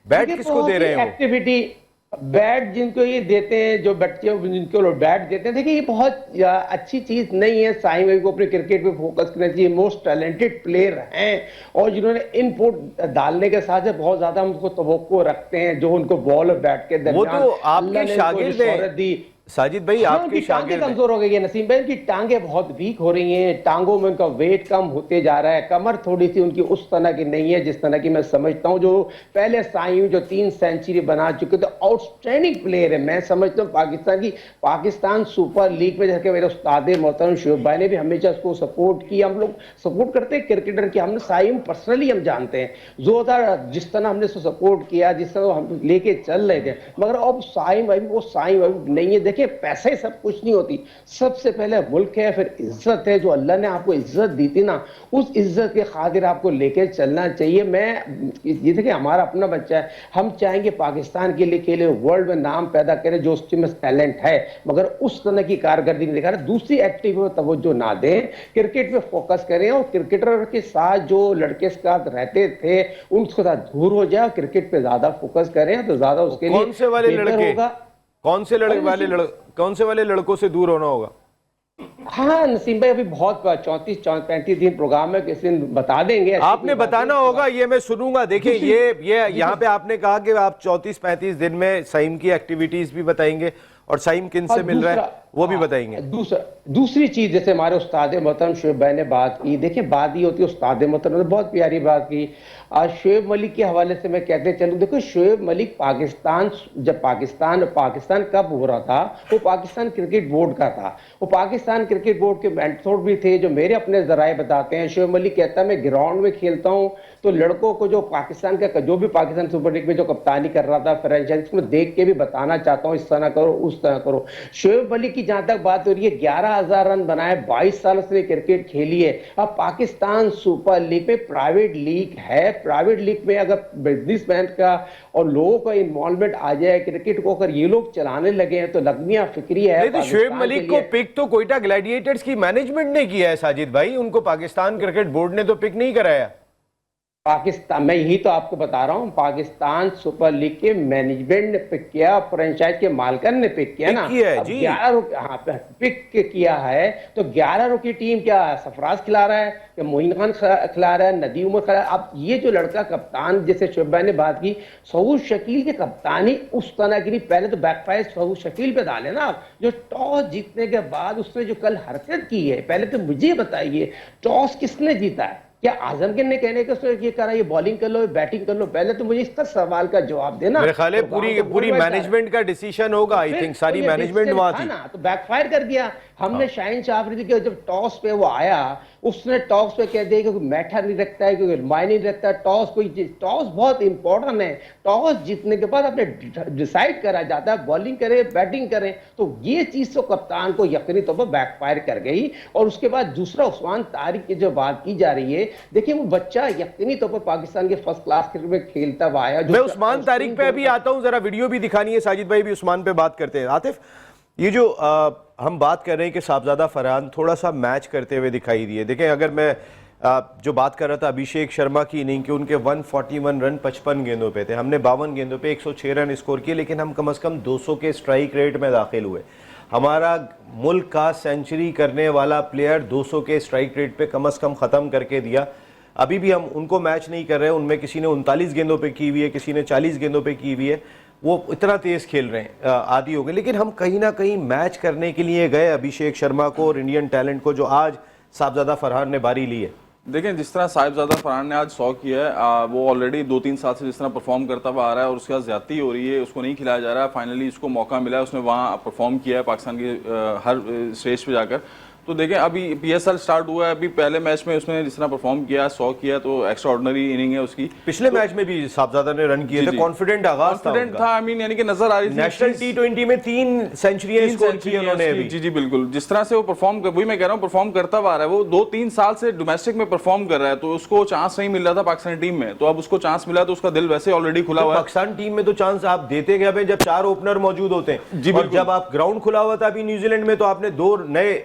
बैट किसको दे रहे हैं? एक्टिविटी बैट जिनको ये देते हैं, जो बच्चे जिनको लोग बैट देते हैं, देखिए ये बहुत अच्छी चीज नहीं है। साईं भाई को अपने क्रिकेट पे फोकस करना चाहिए, मोस्ट टैलेंटेड प्लेयर हैं और जिन्होंने इनपुट डालने के साथ बहुत ज्यादा हम उसको तवक्को रखते हैं, जो उनको बॉल और बैट के दरमियान वो तो आपके शागिर्द हैं साजिद भाई, आपकी टांगे कमजोर हो गई है नसीम भाई, उनकी टांगे बहुत वीक हो रही हैं, टांगों में उनका वेट कम होते जा रहा है, कमर थोड़ी सी उनकी उस तरह की नहीं है जिस तरह की मैं समझता हूं। जो पहले साईं जो 3 सेंचुरी बना चुके थे, आउटस्टैंडिंग प्लेयर है। मैं समझता हूं पाकिस्तान सुपर लीग में, जैसे मेरे उस्ताद मोहतरम शोएब भाई ने भी हमेशा उसको सपोर्ट किया, हम लोग सपोर्ट करते हैं क्रिकेटर की, हमने साईं पर्सनली हम जानते हैं, जिस तरह हमने उसको सपोर्ट किया, जिस तरह हम लेके चल रहे थे, मगर अब साईं भाई वो साईं भाई नहीं है। देखिए पैसे सब कुछ नहीं होती, सबसे पहले मुल्क है, फिर इज्जत है। जो अल्लाह ने आपको इज्जत दी थी ना, उस इज्जत के खातिर आपको लेके चलना चाहिए। मैं ये देखिए हमारा अपना बच्चा है, हम चाहेंगे पाकिस्तान के लिए खेले, वर्ल्ड में नाम पैदा करे, जो उसमें टैलेंट है, मगर उस तरह की कारकर्दगी नहीं दिखा रहा। दूसरी एक्टिविटी में तवज्जो ना दें, क्रिकेट पे फोकस करें और क्रिकेटर के साथ जो लड़के के साथ रहते थे उनके साथ दूर हो जाए, क्रिकेट पे ज्यादा फोकस करें तो ज्यादा उसके लिए कौन से वाले लड़के होगा? कौन से वाले लड़कों से दूर होना होगा? हाँ नसीम भाई, अभी बहुत 34-35 दिन प्रोग्राम है, किसी दिन बता देंगे। आपने बताना होगा, ये मैं सुनूंगा। देखिए ये यहाँ पे आपने कहा कि आप 34-35 दिन में साइम की एक्टिविटीज भी बताएंगे और साइम किन से मिल रहा है वो भी बताएंगे। दूसरी चीज, जैसे हमारे उस्ताद मोहतरम शोएब भाई ने बात की, देखिए बात ये होती है, उस्ताद मोहतरम ने बहुत प्यारी बात की। आज शोएब मलिक के हवाले से मैं कहते चलूं, देखो शोएब मलिक जब पाकिस्तान कब हो रहा था, वो पाकिस्तान क्रिकेट बोर्ड का था, वो पाकिस्तान क्रिकेट बोर्ड के मेंटोर भी थे, जो मेरे अपने जराए बताते हैं। शोएब मलिक कहता है मैं ग्राउंड में खेलता हूं तो लड़कों को जो पाकिस्तान सुपर लीग में जो कप्तानी कर रहा था फ्रेंचाइज, उसमें देख के भी बताना चाहता हूं, इस तरह करो उस तरह करो। शोएब मलिक की जहां तक बात हो रही है, 11,000 रन बनाए, 22 साल से क्रिकेट खेली है। अब पाकिस्तान सुपर लीग में प्राइवेट लीग है, प्राइवेट लीग में अगर बिजनेसमैन का और लोगों का इन्वॉल्वमेंट आ जाए क्रिकेट को, अगर ये लोग चलाने लगे हैं तो लगमिया फिक्री है। तो शोएब मलिक को पिक तो कोयटा ग्लैडिएटर्स की मैनेजमेंट ने किया है साजिद भाई, उनको पाकिस्तान क्रिकेट बोर्ड ने तो पिक नहीं कराया। पाकिस्तान, मैं यही तो आपको बता रहा हूं, पाकिस्तान सुपर लीग के मैनेजमेंट ने पिक किया, फ्रेंचाइज के मालिकन ने पिक किया ना, 11 पिक किया है। तो 11 की टीम क्या सरफराज खिला रहा है, क्या मोइन खान खिला रहा है, नदी उमर खिला रहा है। अब ये जो लड़का कप्तान, जैसे शोएब भाई ने बात की, सऊद शकील की कप्तानी उस तरह की नहीं, पहले तो बैकफायर सऊद शकील पे डाले ना, जो टॉस जीतने के बाद उसने जो कल हरकत की है, पहले तो मुझे बताइए टॉस किसने जीता है? क्या आजमगढ़ ने कहने का ये करा, ये बॉलिंग कर लो, बैटिंग कर लो? पहले तो मुझे इसका सवाल का जवाब देना। मेरे ख्याल है पूरी मैनेजमेंट का डिसीजन होगा, आई थिंक सारी मैनेजमेंट वहां थी ना, तो बैकफायर कर गया। हमने शाहीन शाफरी के जब टॉस पे वो आया, उसने टॉस पे कह दिया क्योंकि मैटर नहीं रखता है, क्योंकि मायने नहीं रखता टॉस बहुत इंपॉर्टेंट है। टॉस जीतने के बाद अपने डिसाइड करा जाता है बॉलिंग करे बैटिंग करें, तो ये चीज तो कप्तान को यकीनी तौर पर बैकफायर कर गई। और उसके बाद दूसरा उस्मान तारिक की जो बात की जा रही है, देखिए वो बच्चा यकीनी तौर पर पाकिस्तान के फर्स्ट क्लास क्रिकेट में खेलता हुआ आया। मैं उस्मान तारिक पे अभी आता हूं, जरा वीडियो भी दिखानी है, साजिद भाई भी उस्मान पे बात करते हैं। आतिफ, ये जो हम बात कर रहे हैं कि साहबजादा फरहान थोड़ा सा मैच करते हुए दिखाई दिए। देखें, अगर मैं जो बात कर रहा था अभिषेक शर्मा की इनिंग की, उनके 141 रन 55 गेंदों पे थे, हमने 52 गेंदों पे 106 रन स्कोर किए, लेकिन हम कम से कम 200 के स्ट्राइक रेट में दाखिल हुए। हमारा मुल्क का सेंचुरी करने वाला प्लेयर 200 के स्ट्राइक रेट पे कम से कम ख़त्म करके दिया। अभी भी हम उनको मैच नहीं कर रहे हैं, उनमें किसी ने 39 गेंदों पे की हुई है, किसी ने 40 गेंदों पे की हुई है, वो इतना तेज़ खेल रहे हैं, आदी हो गए। लेकिन हम कहीं ना कहीं मैच करने के लिए गए अभिषेक शर्मा को और इंडियन टैलेंट को, जो आज साहबजादा फरहान ने बारी ली है। देखें जिस तरह साहिबजादा फरहान ने आज 100 किया है, वो ऑलरेडी 2-3 साल से जिस तरह परफॉर्म करता हुआ आ रहा है और उसके बाद ज्यादती हो रही है, उसको नहीं खिलाया जा रहा है। फाइनली उसको मौका मिला है, उसने वहाँ परफॉर्म किया है पाकिस्तान के हर स्टेज पे जाकर। तो देखें अभी PSL स्टार्ट हुआ है, अभी पहले मैच में उसने जिस तरह परफॉर्म किया 100 किया, तो एक्स्ट्रा ऑर्डिनरी इनिंग है उसकी। पिछले मैच में भी साहबजादा ने रन किए थे, कॉन्फिडेंट आगाज था। आई मीन यानी कि नजर आ रही थी नेशनल T20 में 3 सेंचुरियां स्कोर की उन्होंने अभी। जी बिल्कुल, जिस तरह से वो परफॉर्म कर, वही मैं कह रहा हूँ परफॉर्म करता हुआ रहा है। वो 2-3 साल से डोमेस्टिक में परफॉर्म कर रहा है, तो उसको चांस नहीं मिल रहा था पाकिस्तानी टीम में, तो अब उसको चांस मिला तो उसका दिल वैसे ऑलरेडी खुला हुआ है। पाकिस्तान टीम में तो चांस आप देते गए जब 4 ओपनर मौजूद होते हैं जी, और जब आप ग्राउंड खुला हुआ था अभी न्यूजीलैंड में, तो आपने 2 नए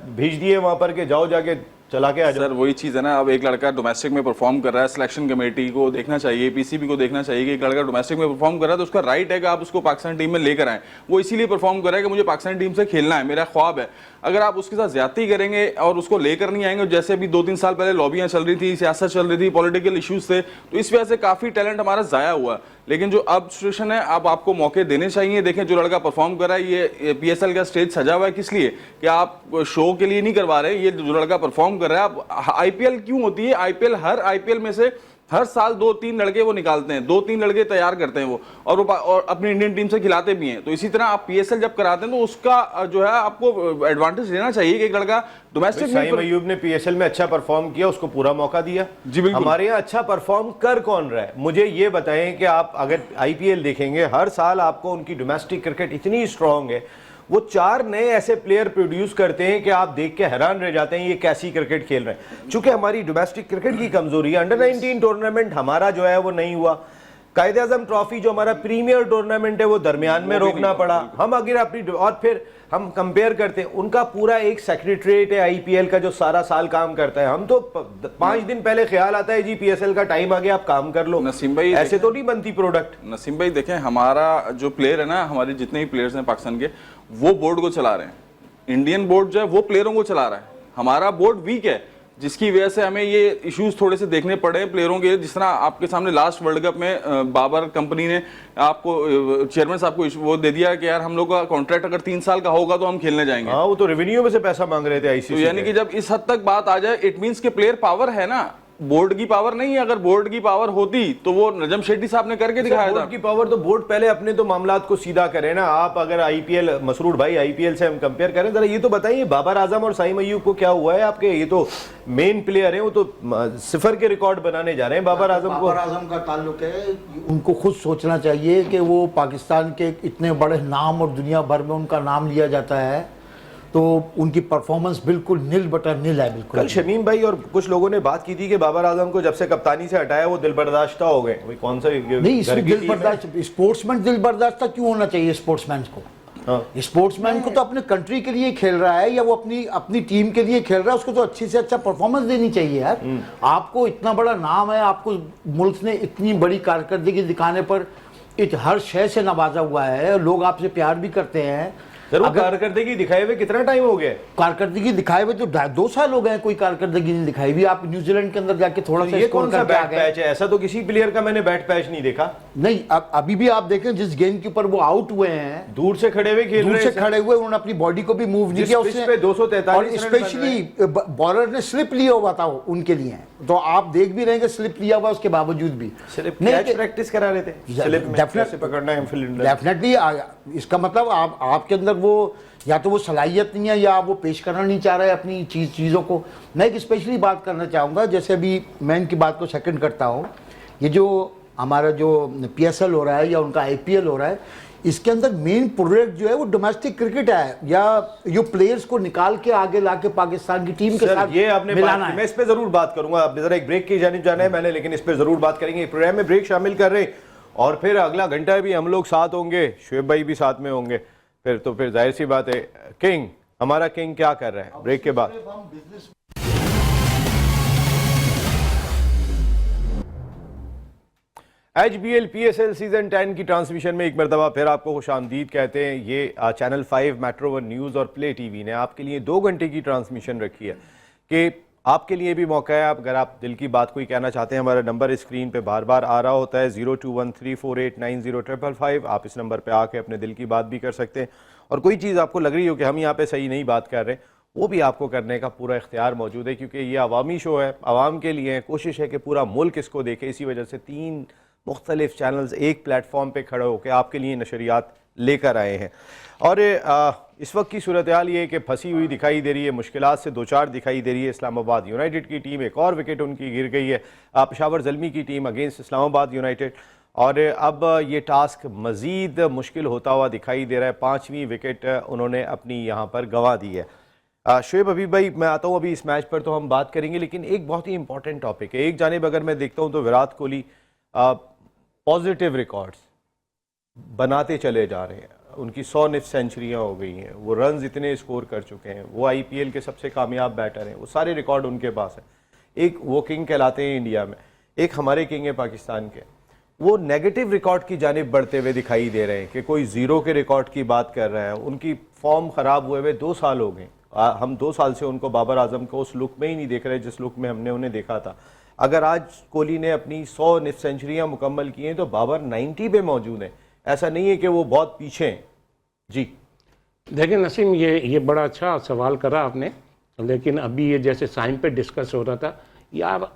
भेज दिए वहां पर के जाओ जाके चला के आ जाओ। सर वही चीज है ना, अब एक लड़का डोमेस्टिक में परफॉर्म कर रहा है, सिलेक्शन कमेटी को देखना चाहिए, PCB को देखना चाहिए कि एक लड़का डोमेस्टिक में परफॉर्म कर रहा है तो उसका राइट है कि आप उसको पाकिस्तान टीम में लेकर आए। वो इसीलिए परफॉर्म कर रहा है कि मुझे पाकिस्तान टीम से खेलना है, मेरा ख्वाब है। अगर आप उसके साथ ज्यादती करेंगे और उसको लेकर नहीं आएंगे, जैसे अभी 2-3 साल पहले लॉबियां चल रही थी, सियासत चल रही थी, पॉलिटिकल इश्यूज थे, तो इस वजह से काफी टैलेंट हमारा जाया हुआ। लेकिन जो अब सिचुएशन है, अब आपको मौके देने चाहिए। देखें जो लड़का परफॉर्म कर रहा है, ये PSL का स्टेज सजा हुआ है किस लिए, कि आप शो के लिए नहीं करवा रहे। ये जो लड़का परफॉर्म कर रहा है, अब IPL क्यों होती है, हर IPL में से हर साल 2-3 लड़के वो निकालते हैं, 2-3 लड़के तैयार करते हैं वो, और अपनी इंडियन टीम से खिलाते भी हैं। तो इसी तरह आप PSL जब कराते हैं तो उसका जो है आपको एडवांटेज लेना चाहिए कि एक लड़का डोमेस्टिक में। साइम अयूब ने PSL में अच्छा परफॉर्म किया, उसको पूरा मौका दिया। जी बिल्कुल। हमारे यहाँ अच्छा परफॉर्म कर कौन रहा है, मुझे ये बताएं कि आप अगर IPL देखेंगे हर साल आपको उनकी डोमेस्टिक क्रिकेट इतनी स्ट्रांग है, वो 4 नए ऐसे प्लेयर प्रोड्यूस करते हैं कि आप देख के हैरान रह जाते हैं ये कैसी क्रिकेट खेल रहे हैं। चूंकि हमारी डोमेस्टिक क्रिकेट की कमजोरी है, अंडर 19 टूर्नामेंट हमारा जो है वो नहीं हुआ, कायदे-आज़म ट्रॉफी जो हमारा प्रीमियर टूर्नामेंट है वो दरमियान में रोकना पड़ा। हम अगर अपनी और फिर हम कंपेयर करते हैं, उनका पूरा एक सेक्रेटरीट है IPL का जो सारा साल काम करता है। हम तो 5 दिन पहले ख्याल आता है जी PSL का टाइम आ गया, आप काम कर लो। नसीम भाई ऐसे तो नहीं बनती प्रोडक्ट। नसीम भाई देखें, हमारा जो प्लेयर है ना, हमारे जितने भी प्लेयर्स हैं पाकिस्तान के, वो बोर्ड को चला रहे हैं। इंडियन बोर्ड जो है वो प्लेयरों को चला रहा है, हमारा बोर्ड वीक है, जिसकी वजह से हमें ये इश्यूज थोड़े से देखने पड़े प्लेयरों के। जिस तरह आपके सामने लास्ट वर्ल्ड कप में बाबर कंपनी ने आपको, चेयरमैन साहब को वो दे दिया कि यार हम लोग का कॉन्ट्रैक्ट अगर 3 साल का होगा तो हम खेलने जाएंगे। हाँ, वो तो रेवेन्यू में से पैसा मांग रहे थे ICC। तो यानी कि जब इस हद तक बात आ जाए, इट मींस के प्लेयर पावर है ना, बोर्ड की पावर नहीं है। अगर बोर्ड की पावर होती तो वो नजम शेट्टी साहब ने करके दिखाया था। बोर्ड की पावर तो बोर्ड पहले अपने तो मामलात को सीधा करे ना। आप अगर IPL, मसरूर भाई IPL से हम कंपेयर करें, जरा ये तो बताइए बाबर आजम और साइम अयूब को क्या हुआ है आपके? ये तो मेन प्लेयर है, वो तो 0 के रिकॉर्ड बनाने जा रहे हैं बाबर आजम को। बाबर आजम का ताल्लुक है, उनको खुद सोचना चाहिए कि वो पाकिस्तान के इतने बड़े नाम और दुनिया भर में उनका नाम लिया जाता है, तो उनकी परफॉर्मेंस बिल्कुल निल बटा निल है। बिल्कुल। कल शमीम भाई और कुछ लोगों ने बात की थी कि बाबर आजम को जब से कप्तानी से हटाया वो दिल बर्दाश्ता हो गए। वही कौन सा नहीं, इसमें दिल बर्दाश्त, स्पोर्ट्समैन दिल बर्दाश्ता क्यों होना चाहिए स्पोर्ट्समैन को? हाँ। स्पोर्ट्समैन को तो अपने कंट्री के लिए खेल रहा है या वो अपनी टीम के लिए खेल रहा है, उसको तो अच्छी से अच्छा परफॉर्मेंस देनी चाहिए यार। आपको इतना बड़ा नाम है, आपको मुल्क ने इतनी बड़ी कारकर्दगी दिखाने पर हर शय से नवाजा हुआ है, लोग आपसे प्यार भी करते हैं। जरूर। कारकर्दगी दिखाए हुए कितना टाइम हो गया? कारकर्दगी दिखाए हुए तो 2 साल हो गए, कोई कारकर्दगी नहीं दिखाई हुई। आप न्यूजीलैंड के अंदर जाके थोड़ा सा ये स्कोर कौन सा करके आ बैट गए। पैच है? ऐसा तो किसी प्लेयर का मैंने बैट पैच नहीं देखा। नहीं, अभी भी आप देखें जिस गेंद के ऊपर वो आउट हुए हैं, दूर से खड़े हुए खेल दूर रहे से हैं। खड़े हुए, उन्होंने अपनी बॉडी को भी मूव नहीं किया। उसने पे 243 और स्पेशली बॉलर ने स्लिप लिया हुआ था उनके लिए, तो आप देख भी रहे हैं कि स्लिप लिया हुआ उसके बावजूद भी कैच प्रैक्टिस करा रहे थे। स्लिप में कैसे पकड़ना है फील्डर। डेफिनेटली इसका मतलब आपके अंदर वो या तो वो सलाहियत नहीं है या आप वो पेश करना नहीं चाह रहे अपनी चीज़ों को। मैं एक स्पेशली बात करना चाहूँगा, जैसे अभी मैं इनकी बात को सेकंड करता हूँ, ये जो हमारा जो PSL हो रहा है या उनका IPL हो रहा है, इसके अंदर मेन प्रोडक्ट जो है वो डोमेस्टिक क्रिकेट है, या जो प्लेयर्स को निकाल के आगे लाके पाकिस्तान की टीम के साथ ये आपने मिलाना है। मैं इस पे जरूर बात करूंगा। अब जरा एक ब्रेक की जानिब जाना है मैंने, लेकिन इस पे जरूर बात करेंगे। प्रोग्राम में ब्रेक शामिल कर रहे हैं और फिर अगला घंटा भी हम लोग साथ होंगे, शुएब भाई भी साथ में होंगे। फिर जाहिर सी बात है, किंग हमारा किंग क्या कर रहा है ब्रेक के बाद। HBL PSL सीजन 10 की ट्रांसमिशन में एक मरतबा फिर आपको खुशामदीद कहते हैं। ये चैनल 5 मेट्रो 1 न्यूज़ और प्ले TV ने आपके लिए 2 घंटे की ट्रांसमिशन रखी है कि आपके लिए भी मौका है। अगर आप दिल की बात कोई कहना चाहते हैं, हमारा नंबर स्क्रीन पे बार बार आ रहा होता है 0213489055। आप इस नंबर पे आके अपने दिल की बात भी कर सकते हैं। और कोई चीज़ आपको लग रही हो कि हम यहाँ पे सही नहीं बात कर रहे, वो भी आपको करने का पूरा इख्तियार मौजूद है, क्योंकि ये अवामी शो है, आवाम के लिए है। कोशिश है कि पूरा मुल्क इसको देखे। इसी वजह से 3 मुख्तलिफ चैनल्स एक प्लेटफॉर्म पे खड़े होकर आपके लिए नशरियात लेकर आए हैं। और इस वक्त की सूरत हाल ये है कि फंसी हुई दिखाई दे रही है, मुश्किलात से 2-4 दिखाई दे रही है इस्लामाबाद यूनाइटेड की टीम। एक और विकेट उनकी गिर गई है, पेशावर ज़ल्मी की टीम अगेंस्ट इस्लामाबाद यूनाइटेड। और अब ये टास्क मज़ीद मुश्किल होता हुआ दिखाई दे रहा है। 5वीं विकेट उन्होंने अपनी यहाँ पर गंवा दी है। शुएब हबीब भाई, मैं आता हूँ अभी इस मैच पर तो हम बात करेंगे, लेकिन एक बहुत ही इंपॉर्टेंट टॉपिक है। एक जानिब अगर मैं देखता हूँ तो विराट कोहली पॉजिटिव रिकॉर्ड्स बनाते चले जा रहे हैं। उनकी 100 निफ सेंचुरियाँ हो गई हैं, वो रन्स इतने स्कोर कर चुके हैं, वो IPL के सबसे कामयाब बैटर हैं, वो सारे रिकॉर्ड उनके पास हैं। एक वो किंग कहलाते हैं इंडिया में, एक हमारे किंग है पाकिस्तान के। वो नेगेटिव रिकॉर्ड की जानिब बढ़ते हुए दिखाई दे रहे हैं कि कोई ज़ीरो के रिकॉर्ड की बात कर रहा है। उनकी फॉर्म ख़राब हुए हुए 2 साल हो गए। हम 2 साल से उनको बाबर आजम को उस लुक में ही नहीं देख रहे जिस लुक में हमने उन्हें देखा था। अगर आज कोहली ने अपनी 100 निफ सेंचुरियाँ मुकम्मल की हैं तो बाबर 90 पे मौजूद हैं। ऐसा नहीं है कि वो बहुत पीछे हैं। जी देखिए नसीम, ये बड़ा अच्छा सवाल करा आपने, लेकिन अभी ये जैसे साइम पे डिस्कस हो रहा था यार,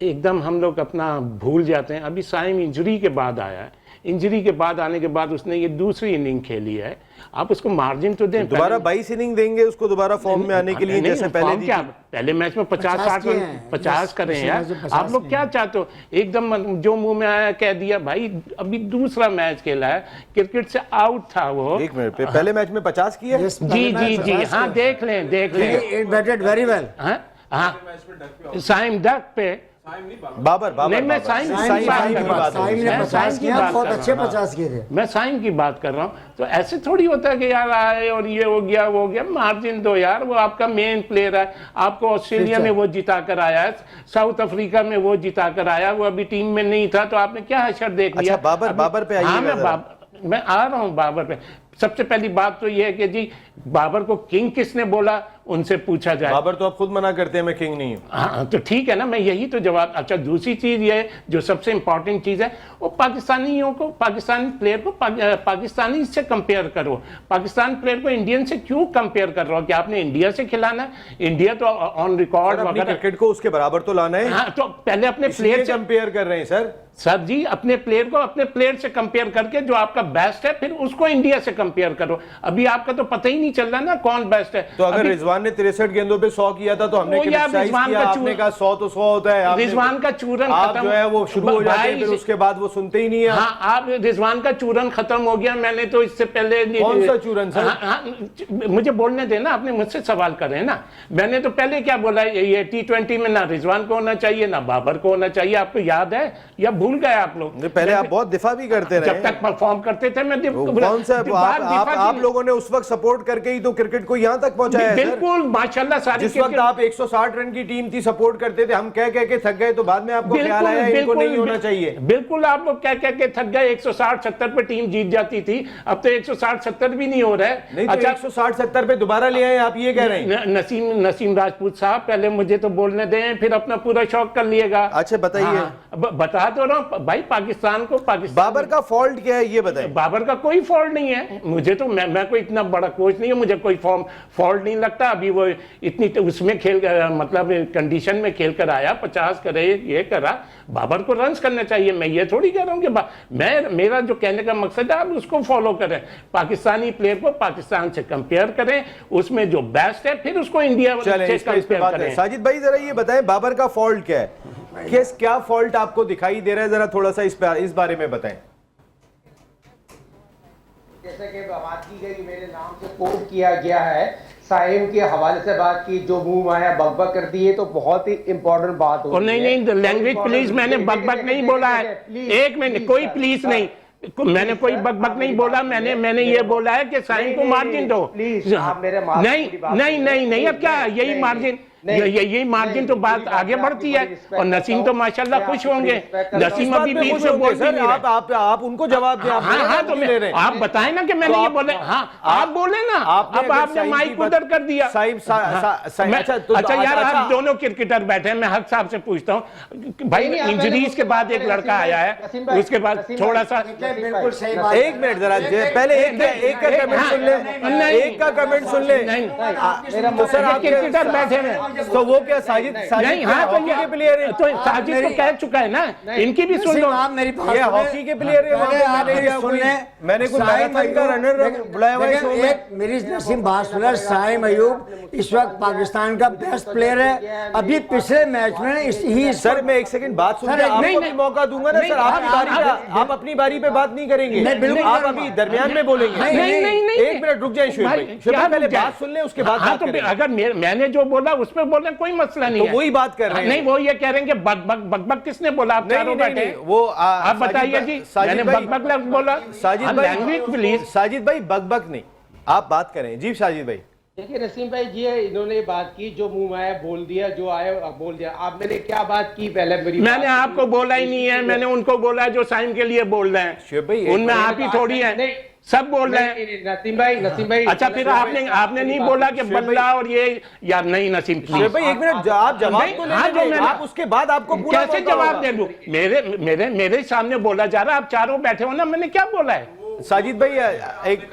एकदम हम लोग अपना भूल जाते हैं। अभी साइम इंजरी के बाद आया है, इंजरी के बाद आने के बाद उसने ये दूसरी इनिंग खेली है। आप उसको मार्जिन तो दें। दोबारा 22 इनिंग देंगे उसको दोबारा फॉर्म में आने के लिए, जैसे पहले दी। क्या पहले मैच में 50-60 रन 50 करे हैं यार। आप लोग क्या चाहते हो? एकदम जो मुंह में आया कह दिया। भाई अभी दूसरा मैच खेला है, क्रिकेट से आउट था वो। 1 मिनट पे पहले मैच में 50 किया। जी हाँ, देख लें। It batted very well. हाँ, साइम डक पे बाबर नहीं, मैं साइम की बात कर रहा हूँ। ने 50 किया, बहुत अच्छे 50 किए थे। मैं साइम की बात कर रहा हूँ। तो ऐसे थोड़ी होता है कि यार आए और ये हो गया वो हो गया। मार्जिन दो यार, वो आपका मेन प्लेयर है। आपको ऑस्ट्रेलिया में वो जिता कर आया है, साउथ अफ्रीका में वो जिता कर आया, वो अभी टीम में नहीं था, तो आपने क्या हशर देख लिया। अच्छा, बाबर पे आइए। हाँ, मैं आ रहा हूँ बाबर पे। सबसे पहली बात तो ये है कि जी बाबर को किंग किसने बोला, उनसे पूछा जाए। बाबर तो आप खुद मना करते हैं मैं किंग नहीं हूँ। हाँ तो ठीक है ना, मैं यही तो जवाब। अच्छा, दूसरी चीज ये जो सबसे इंपॉर्टेंट चीज है, वो पाकिस्तानियों को, पाकिस्तानी प्लेयर को पाकिस्तानी से कंपेयर करो। पाकिस्तान प्लेयर को इंडियन से क्यों कंपेयर कर रहे हो? कि आपने इंडिया से खिलाना है? इंडिया तो ऑन रिकॉर्ड वगैरह, क्रिकेट को उसके बराबर तो लाना है। हाँ, तो पहले अपने प्लेयर से कंपेयर कर रहे हैं सर जी, अपने प्लेयर को अपने प्लेयर से कंपेयर करके जो आपका बेस्ट है, फिर उसको इंडिया से कंपेयर करो। अभी आपका तो पता ही नहीं चल रहा ना कौन बेस्ट है। तो अगर रिजवान ने 63 गेंदों पे 100 किया था तो हमने क्रिटिसाइज किया, आपने कहा 100 तो 100 होता है। रिजवान का चूरन खत्म जो है वो शुरू हो जाते हैं, फिर उसके बाद वो सुनते ही नहीं है। हाँ, आप रिजवान का चूरन खत्म हो गया। मैंने तो इससे पहले कौन सा चूरन सर? मुझे बोलने देना, आपने मुझसे सवाल करे ना। मैंने तो पहले क्या बोला, ये T20 में ना रिजवान को होना चाहिए ना बाबर को होना चाहिए। आपको याद है या भूल गए आप लोग? पहले आप बहुत दिफा भी करते रहे। जब तक परफॉर्म करते थे मैं कौन सा आप लोगों ने उस वक्त सपोर्ट करके ही तो क्रिकेट को यहां तक पहुंचाया है। बिल्कुल माशाल्लाह। सारी जिस वक्त आप 160 रन की टीम थी, सपोर्ट करते थे, हम कह के थक गए, तो बाद में आपको ख्याल आया इनको नहीं होना चाहिए। बिल्कुल, आप लोग कह के थक गए। 160-70 पे टीम जीत जाती थी, अब तो 160-70 भी नहीं हो रहा है। नहीं, अच्छा, 160-70 पे दोबारा ले आए, आप ये कह रहे हैं? नसीम राजपूत साहब, पहले मुझे तो बोलने दें, फिर अपना पूरा शौक कर लिएगा। अच्छा बताइए। बता तो रहा हूँ भाई, पाकिस्तान को बाबर का फॉल्ट क्या है ये बताएं। बाबर का कोई फॉल्ट नहीं है। मुझे तो मैं कोई इतना बड़ा कोच नहीं है, मुझे कोई फॉल्ट नहीं लगता। अभी वो इतनी उसमें खेल मतलब कंडीशन में खेल कर आया, 50 करे, ये करा। बाबर को रन्स करने चाहिए। मैं ये थोड़ी कह रहा हूँ कि मेरा जो कहने का मकसद है आप उसको फॉलो करें। पाकिस्तानी प्लेयर को पाकिस्तान से कंपेयर करें, उसमें जो बेस्ट है फिर उसको इंडिया से कंपेयर करें। साजिद भाई जरा ये बताएं, बाबर का फॉल्ट क्या है? क्या फॉल्ट आपको दिखाई दे रहा है, जरा थोड़ा सा इस बारे में बताएं। जैसे कि बात की गई, मेरे नाम से कोट किया गया है, साइम के हवाले से बात की, जो मुंह आया बकबक कर दिए, तो बहुत ही इंपॉर्टेंट बात हो। नहीं, लैंग्वेज प्लीज, मैंने बकबक नहीं बोला है। एक मिनट, कोई प्लीज नहीं, मैंने कोई बकबक नहीं बोला। मैंने ये बोला है कि साइम को मार्जिन दो। प्लीज, आप मेरे नहीं, अब क्या यही मार्जिन यही मार्जिन तो बात आगे बढ़ती है। और नसीम तो माशाल्लाह खुश होंगे, नसीम अभी बीच में बोल भी नहीं रहे। आप उनको जवाब दें। हाँ तो आप बताएं ना कि मैंने ये बोले। हाँ आप बोले ना, अब आपने माइक उधर कर दिया। अच्छा यार, आप दोनों क्रिकेटर बैठे हैं, मैं हक साहब से पूछता हूँ भाई, इंजरीज के बाद एक लड़का आया है, उसके बाद थोड़ा सा बिल्कुल सही बात। एक मिनट जरा, पहले एक का कमेंट सुन ले, एक का कमेंट सुन ले। तो सर आप क्रिकेटर बैठे हैं तो वो क्या साजिद नहीं? हाँ तो ये प्लेयर है, तो साजिद तो कह चुका है ना, इनकी भी सुन लो। आप मेरी बात ये हॉकी के प्लेयर है, मैंने कोई मैराथन का रनर बुलाया हुआ है शो में। मेरी नसीम बात सुना, साइम अयूब इस वक्त पाकिस्तान का बेस्ट प्लेयर है। अभी पिछले मैच में ही सर मैं एक सेकंड बात सुन, आपको भी मौका दूंगा ना सर। आपकी बारी पे आप अपनी बारी पे बात नहीं करेंगे, आप अभी दरमियान में बोलेंगे। नहीं, एक मिनट रुक जाए शुएब भाई, पहले बात सुन ले, उसके बाद हाँ तो अगर मैंने जो बोला उस पर बोलने कोई मसला नहीं है, वही बात कर रहे हैं। नहीं वो ये कह रहे हैं कि बक किसने बोला? आप चारों बैठे, वो आप बताइए जी। मैंने बक बोला? साजिद भाई लैंग्वेज प्लीज। साजिद भाई बक नहीं, आप बात करें जी साजिद भाई। देखिए नसीम भाई जी, इन्होंने बात की, जो मुंह में आया बोल दिया, जो आया बोल दिया। आप मैंने क्या बात की पहले? मैंने आपको बोला ही नहीं है, मैंने उनको बोला जो साइन के लिए बोल रहे हैं, उनमें आप ही थोड़ी है, सब बोल रहे हैं। नसीम भाई अच्छा फिर आपने नहीं बोला कि बल्ला और ये यार? नहीं नसीम प्लीज भाई एक मिनट, आप जवाब तो ले, आप उसके बाद आपको कैसे जवाब दे दूं? मेरे सामने बोला जा रहा है, आप चारों बैठे हो ना, मैंने क्या बोला है? साजिद भाई एक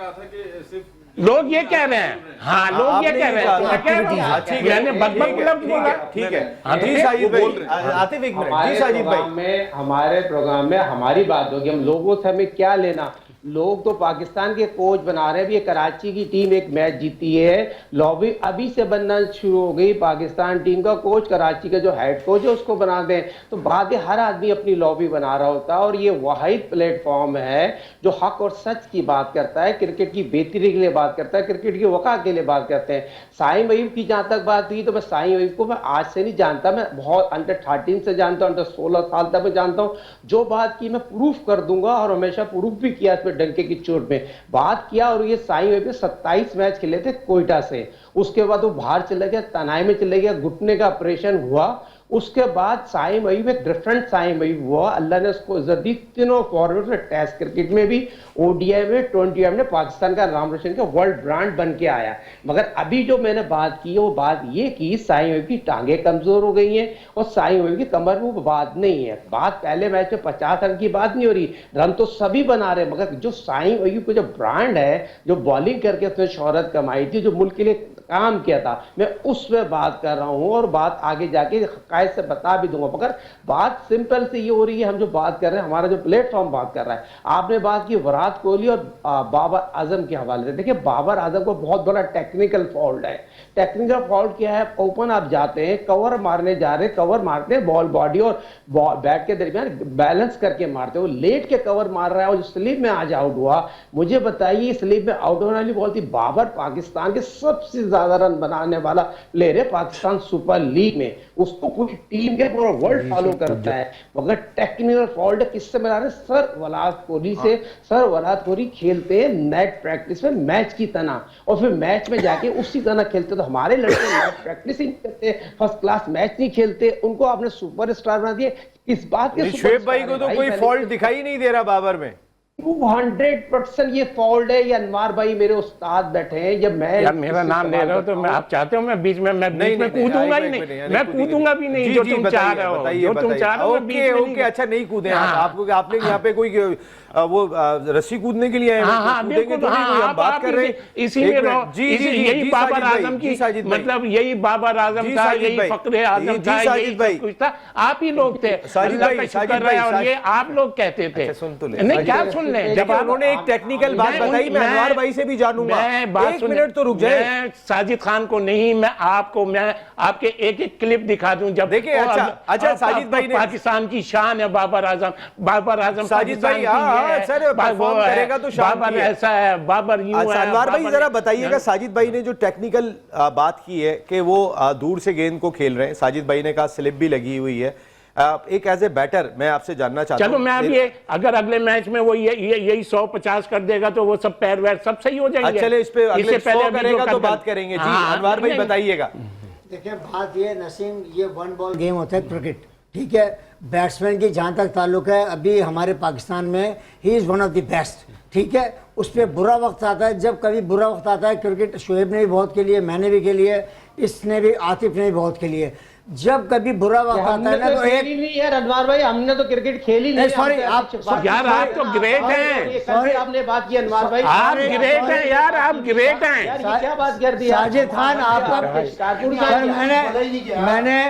लोग ये कह रहे हैं, हाँ लोग ये कह रहे हैं, मैंने बक बोला। ठीक है जी साजिद भाई, आतिफ एक मिनट जी साजिद भाई। हमारे प्रोग्राम में हमारी बात होगी, हम लोगों से हमें क्या लेना? लोग तो पाकिस्तान के कोच बना रहे हैं। अभी कराची की टीम एक मैच जीती है, लॉबी अभी से बनना शुरू हो गई। पाकिस्तान टीम का कोच, कराची का जो हेड कोच है उसको बना दें, तो बाद हर आदमी अपनी लॉबी बना रहा होता है। और ये वाहिद प्लेटफॉर्म है जो हक और सच की बात करता है, क्रिकेट की बेहतरी के लिए बात करता है, क्रिकेट की वक़ा के लिए बात करते हैं। साइम अयूब की जहाँ तक बात हुई, तो मैं साइम अयूब को मैं आज से नहीं जानता, मैं बहुत अंडर 13 से जानता हूँ, अंडर 16 साल तक मैं जानता हूँ। जो बात की मैं प्रूफ कर दूंगा, और हमेशा प्रूफ भी किया डंके की चोट में बात किया। और ये साईं 27 मैच खेले थे कोयटा से, उसके बाद वो बाहर चले गया, तनाई में चले गया, घुटने का ऑपरेशन हुआ। उसके बाद साइम अयूब एक डिफरेंट साइम अयूब हुआ, अल्लाह ने उसको इज्जत दी। तीनों फॉर्मेट में, टेस्ट क्रिकेट में भी, ओडीआई में, 20 में पाकिस्तान का नाम रोशन किया, वर्ल्ड ब्रांड बन के आया। मगर अभी जो मैंने बात की है वो बात ये की साइम अयूब की टांगे कमजोर हो गई हैं और साइम अयूब की कमर में वो बात नहीं है। बात पहले मैच में 50 रन की बात नहीं हो रही, रन तो सभी बना रहे, मगर जो साइम अयूब का जो ब्रांड है, जो बॉलिंग करके उसने शोहरत कमाई थी, जो मुल्क के लिए काम किया था, मैं उस पर बात कर रहा हूं। और बात आगे जाके हकायत से बता भी दूंगा, मगर बात सिंपल से ये हो रही है, हम जो बात कर रहे हैं, हमारा जो प्लेटफॉर्म बात कर रहा है। आपने बात की विराट कोहली और बाबर आजम के हवाले से। देखिए बाबर आजम को बहुत बड़ा टेक्निकल फॉल्ट है। टेक्निकल फॉल्ट क्या है? ओपन आप जाते हैं, कवर मारने जा रहे हैं, कवर मारते हैं, बॉल बॉडी और बैट के दरमियान बैलेंस करके मारते हो, लेट के कवर मार रहा है और जो स्लिप में आज आउट हुआ। मुझे बताइए, स्लिप में आउट होने वाली बॉल थी। बाबर पाकिस्तान के सबसे ज्यादा रन बनाने वाला प्लेयर है पाकिस्तान सुपर लीग में, उसको पूरी टीम के पूरा वर्ल्ड फॉलो करता है। मगर टेक्निकल फॉल्ट किससे बना रहे? सर विराट कोहली से। सर विराट कोहली खेलते हैं नेट प्रैक्टिस में मैच की तरह, और फिर मैच में जाके उसी तरह खेलते। तो हमारे लड़के नेट प्रैक्टिस ही करते, फर्स्ट क्लास मैच नहीं खेलते, उनको आपने सुपरस्टार बना दिया। इस बात के शुएब भाई को तो कोई फॉल्ट दिखाई नहीं दे रहा बाबर में। 200% ये फॉल्ट है। ये अनवार भाई मेरे उस्ताद बैठे हैं, जब मैं यार मेरा नाम ले रहे हो तो मैं, आप चाहते हो मैं बीच में कूदूंगा ही नहीं, मैं कूदूंगा भी नहीं। जो तुम चाह रहे हो, जो तुम चाह रहे हो। ओके अच्छा नहीं कूदे आपको, आपने यहाँ पे कोई वो रस्सी कूदने के लिए आए हैं, बिल्कुल बात कर रहे हैं। इसीलिए यही बाबर आजम की, मतलब यही बाबर आजम था, यही फक्रे आजम था, यही सब कुछ था। आप ही लोग थे, अल्लाह का शुक्र है। और ये आप लोग कहते थे, सुन तो नहीं क्या सुन ले, जब उन्होंने एक टेक्निकल बात बताई, मैं अनवार भाई से भी जानूंगा। एक मिनट तो रुक जाए। मैं साजिद खान को नहीं, मैं आपको, मैं आपके एक एक क्लिप दिखा दूं। जब देखिए अच्छा साजिद भाई ने, पाकिस्तान की शान है बाबर आजम, बाबर आजम साजिद भाई सर परफॉर्म करेगा तो शान बाबर ऐसा है, बाबर यूं है। अनवार भाई जरा बताइएगा, साजिद भाई ने जो टेक्निकल बात की है कि वो दूर से गेंद को खेल रहे हैं, साजिद भाई ने कहा स्लिप भी लगी हुई है, एक एज ए बैटर मैं आपसे जानना चाहता हूं। चलो मैं अभी अगर अगले मैच में वो यही 150 कर देगा तो वो सब पैर वैर सब सही हो जाएंगे। चले इस पे अगले 100 करेगा तो बात करेंगे जी। अनवार भाई बताइएगा। देखिए बात ये नसीम, ये वन बॉल गेम होता है क्रिकेट, ठीक है। बैट्समैन की जहाँ तक ताल्लुक है, अभी हमारे पाकिस्तान में he is one of the best, ठीक है। उस पर बुरा वक्त आता है, जब कभी बुरा वक्त आता है क्रिकेट शोएब ने भी बहुत खेली है, मैंने भी खेली है, इसने भी, आतिफ ने भी बहुत खेली है। जब कभी बुरा वक्त आता है ना तो एक नहीं यार अनवर भाई, हमने तो क्रिकेट खेली नहीं। सॉरी आप यार आप तो ग्रेट हैं, सॉरी आपने बात की अनवर भाई, आप ग्रेट हैं यार, आप ग्रेट हैं यार ये क्या बात कर दी साजिद खान आपका सर,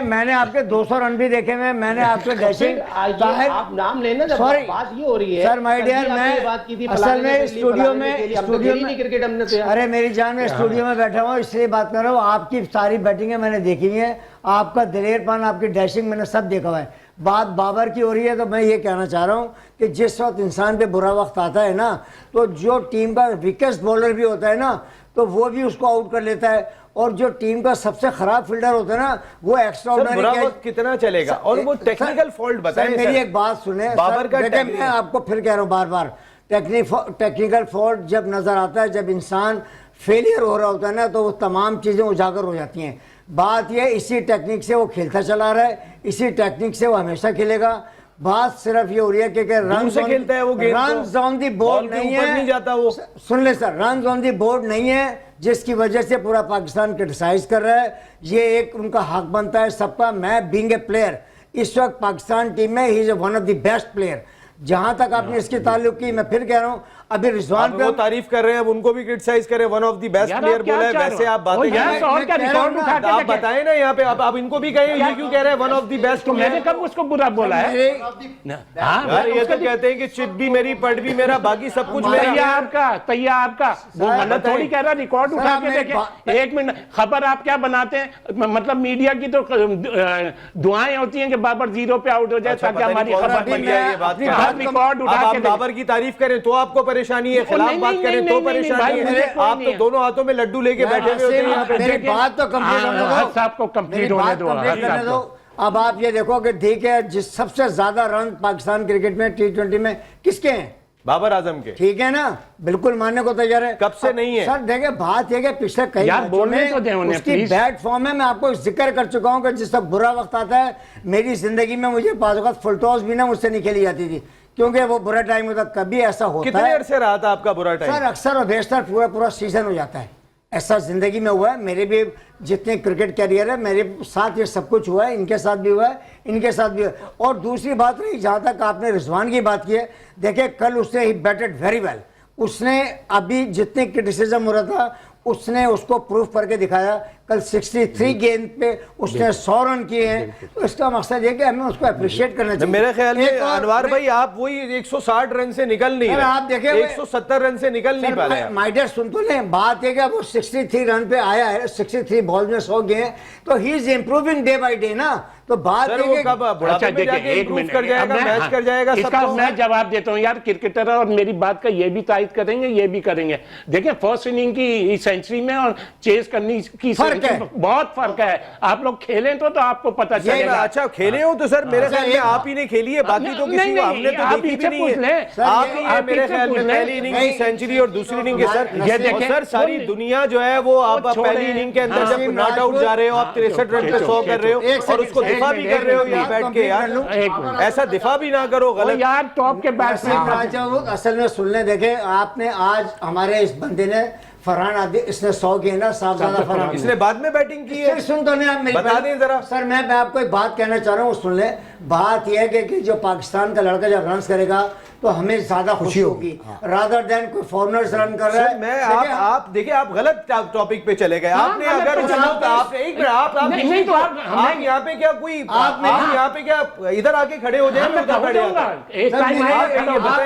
मैंने आपके 200 रन भी देखे हुए, मैंने आपके डैशिंग आप नाम लेना, जब सॉरी बात ये हो रही है सर माय डियर, मैं बात की थी असल में स्टूडियो में क्रिकेट हमने तो अरे मेरी जान, मैं स्टूडियो में बैठा हूँ इसलिए बात कर रहा हूँ। आपकी सारी बैटिंगें मैंने देखी हुई है, आपका दिलेरपन, आपकी डैशिंग मैंने सब देखा हुआ है। बात बाबर की हो रही है तो मैं ये कहना चाह रहा हूँ कि जिस वक्त इंसान पे बुरा वक्त आता है ना, तो जो टीम का वीकेस्ट बॉलर भी होता है ना, तो वो भी उसको आउट कर लेता है, और जो टीम का सबसे खराब फील्डर होता है ना, वो एक्स्ट्राऑर्डिनरी कितना चलेगा। और वो टेक्निकल फॉल्ट बताएं सर, मेरी एक बात सुने बाबर का, मैं आपको फिर कह रहा हूँ बार बार, टेक्निकल फॉल्ट जब नजर आता है, जब इंसान फेलियर हो रहा होता है ना, तो वो तमाम चीजें उजागर हो जाती हैं। बात यह, इसी टेक्निक से वो खेलता चला रहा है, इसी टेक्निक से वो हमेशा खेलेगा। बात सिर्फ ये हो रही है कि रन से खेलता है वो, game run on the board नहीं है, नहीं जाता वो। सुन ले sir, run on the board नहीं है, जिसकी वजह से पूरा पाकिस्तान क्रिटिसाइज कर रहा है। ये एक उनका हक बनता है सबका। मैं बीइंग ए प्लेयर, इस वक्त पाकिस्तान टीम में he is one of the best player. जहां तक आपने इसकी ताल्लुक की, मैं फिर कह रहा हूं, अभी रिजवान पे वो तारीफ कर रहे हैं, अब उनको भी क्रिटिसाइज करें, one of the best player बोला है, वैसे आप बातें आप बताएं ना यहाँ पे, आप इनको भी कहें, ये क्यों कह रहे हैं वन ऑफ द बेस्ट। मैंने कब उसको बुरा बोला है? यार ये तो कहते हैं कि चिट भी मेरी, पट भी मेरा, बाकी सब कुछ मेरा। तैयार आपका वो गलत थोड़ी कह रहा, रिकॉर्ड उठा के देखें। एक मिनट, खबर आप क्या बनाते हैं, मतलब मीडिया की तो दुआएं होती हैं कि बाबर 0 पे आउट हो जाए ताकि हमारी खबर बन जाए। रिकॉर्ड उठा के बाबर की तारीफ करें तो आपको परेशानी है, खिलाफ बात करें तो परेशानी है। आप तो दोनों हाथों में लड्डू लेके बैठे हुए होते हैं यहाँ पे। मेरी बात तो कंप्लीट होने दो, साहब को कंप्लीट होने दो। अब आप ये देखो कि ठीक है, जिस सबसे ज्यादा रन पाकिस्तान क्रिकेट में T20 में किसके हैं? बाबर आजम के। ठीक है ना, बिल्कुल मानने को तैयार है। कब से नहीं है सर देखिए, बात है कि पिछले कई मैचों में उसकी बैड फॉर्म है। मैं आपको जिक्र कर चुका हूं कि जिस वक्त बुरा वक्त आता है, मेरी जिंदगी में मुझे पास वक्त फुल टॉस भी ना मुझसे नहीं खेली जाती थी, क्योंकि वो बुरा टाइम होता। कभी ऐसा होता है, कितने अरसे रहा था आपका बुरा टाइम? सर अक्सर और बेशतर पूरा सीजन हो जाता है, ऐसा जिंदगी में हुआ है। मेरे भी जितने क्रिकेट कैरियर है, मेरे साथ ये सब कुछ हुआ है, इनके साथ भी हुआ है, इनके साथ भी हुआ है। और दूसरी बात रही, जहाँ तक आपने रिजवान की बात की है, देखिए कल उसने ही बैटेड वेरी वेल। उसने अभी जितने क्रिटिसिज्म हो रहा था, उसने उसको प्रूफ करके दिखाया। कल 63 गेंद पे उसने 100 रन किए हैं, तो इसका मकसद है कि हमें उसको अप्रिशिएट करना चाहिए। मेरे ख्याल में अनवर भाई, आप वही 160 रन से निकल नहीं रहे, आप देखिए 170 रन से निकल नहीं पा रहे। माय डियर सुन तो लें, बात है कि वो 63 रन पे आया है, 63 बॉल में 100 गए, तो he is improving day by day ना। तो बात है कि अच्छा देखिए, एक मिनट कर जाएगा, मैच कर जाएगा, इसका मैं जवाब देता हूं यार। क्रिकेटर और मेरी बात का ये भी तायद करेंगे, ये भी करेंगे। देखिए फर्स्ट इनिंग की सेंचुरी में और चेस करने की बहुत फर्क है। आप लोग खेलें तो आपको पता चलेगा। अच्छा खेले हो तो सर मेरे ख्याल में आप ही ने खेली है, बाकी तो किसी को हमने तो देखी भी नहीं है। आप ही है मेरे ख्याल में पहली इनिंग की सेंचुरी और दूसरी इनिंग के सर। ये देखें सर, सारी दुनिया जो है वो आप पहली इनिंग के अंदर जब नॉट आउट जा रहे हो, आप 63 रन पे 100 कर रहे हो और उसको दिफा भी कर रहे हो यहाँ बैठ के। यार ऐसा दिफा भी ना करो, गलत यार। टॉप के बैट्समैन असल में सुनने देखे आपने, आज हमारे इस बंदे ने फरहान आदि, इसने 100 किए ना, साहबजादा फरहान, इसने बाद में बैटिंग की है। सुन तो नहीं आप मेरी बता दें जरा सर। मैं आपको एक बात कहना चाह रहा हूँ, सुन ले। बात यह है कि जो पाकिस्तान का लड़का जब रन करेगा तो हमें ज्यादा खुशी होगी, रादर देन कोई फॉरनर्स रन कर रहा है। मैं आप देखिए, आप गलत टॉपिक पे चले गए। आपने अगर उस वक्त आप एक मिनट आप यहाँ पे क्या कोई आप यहाँ पे क्या इधर आके खड़े हो जाए?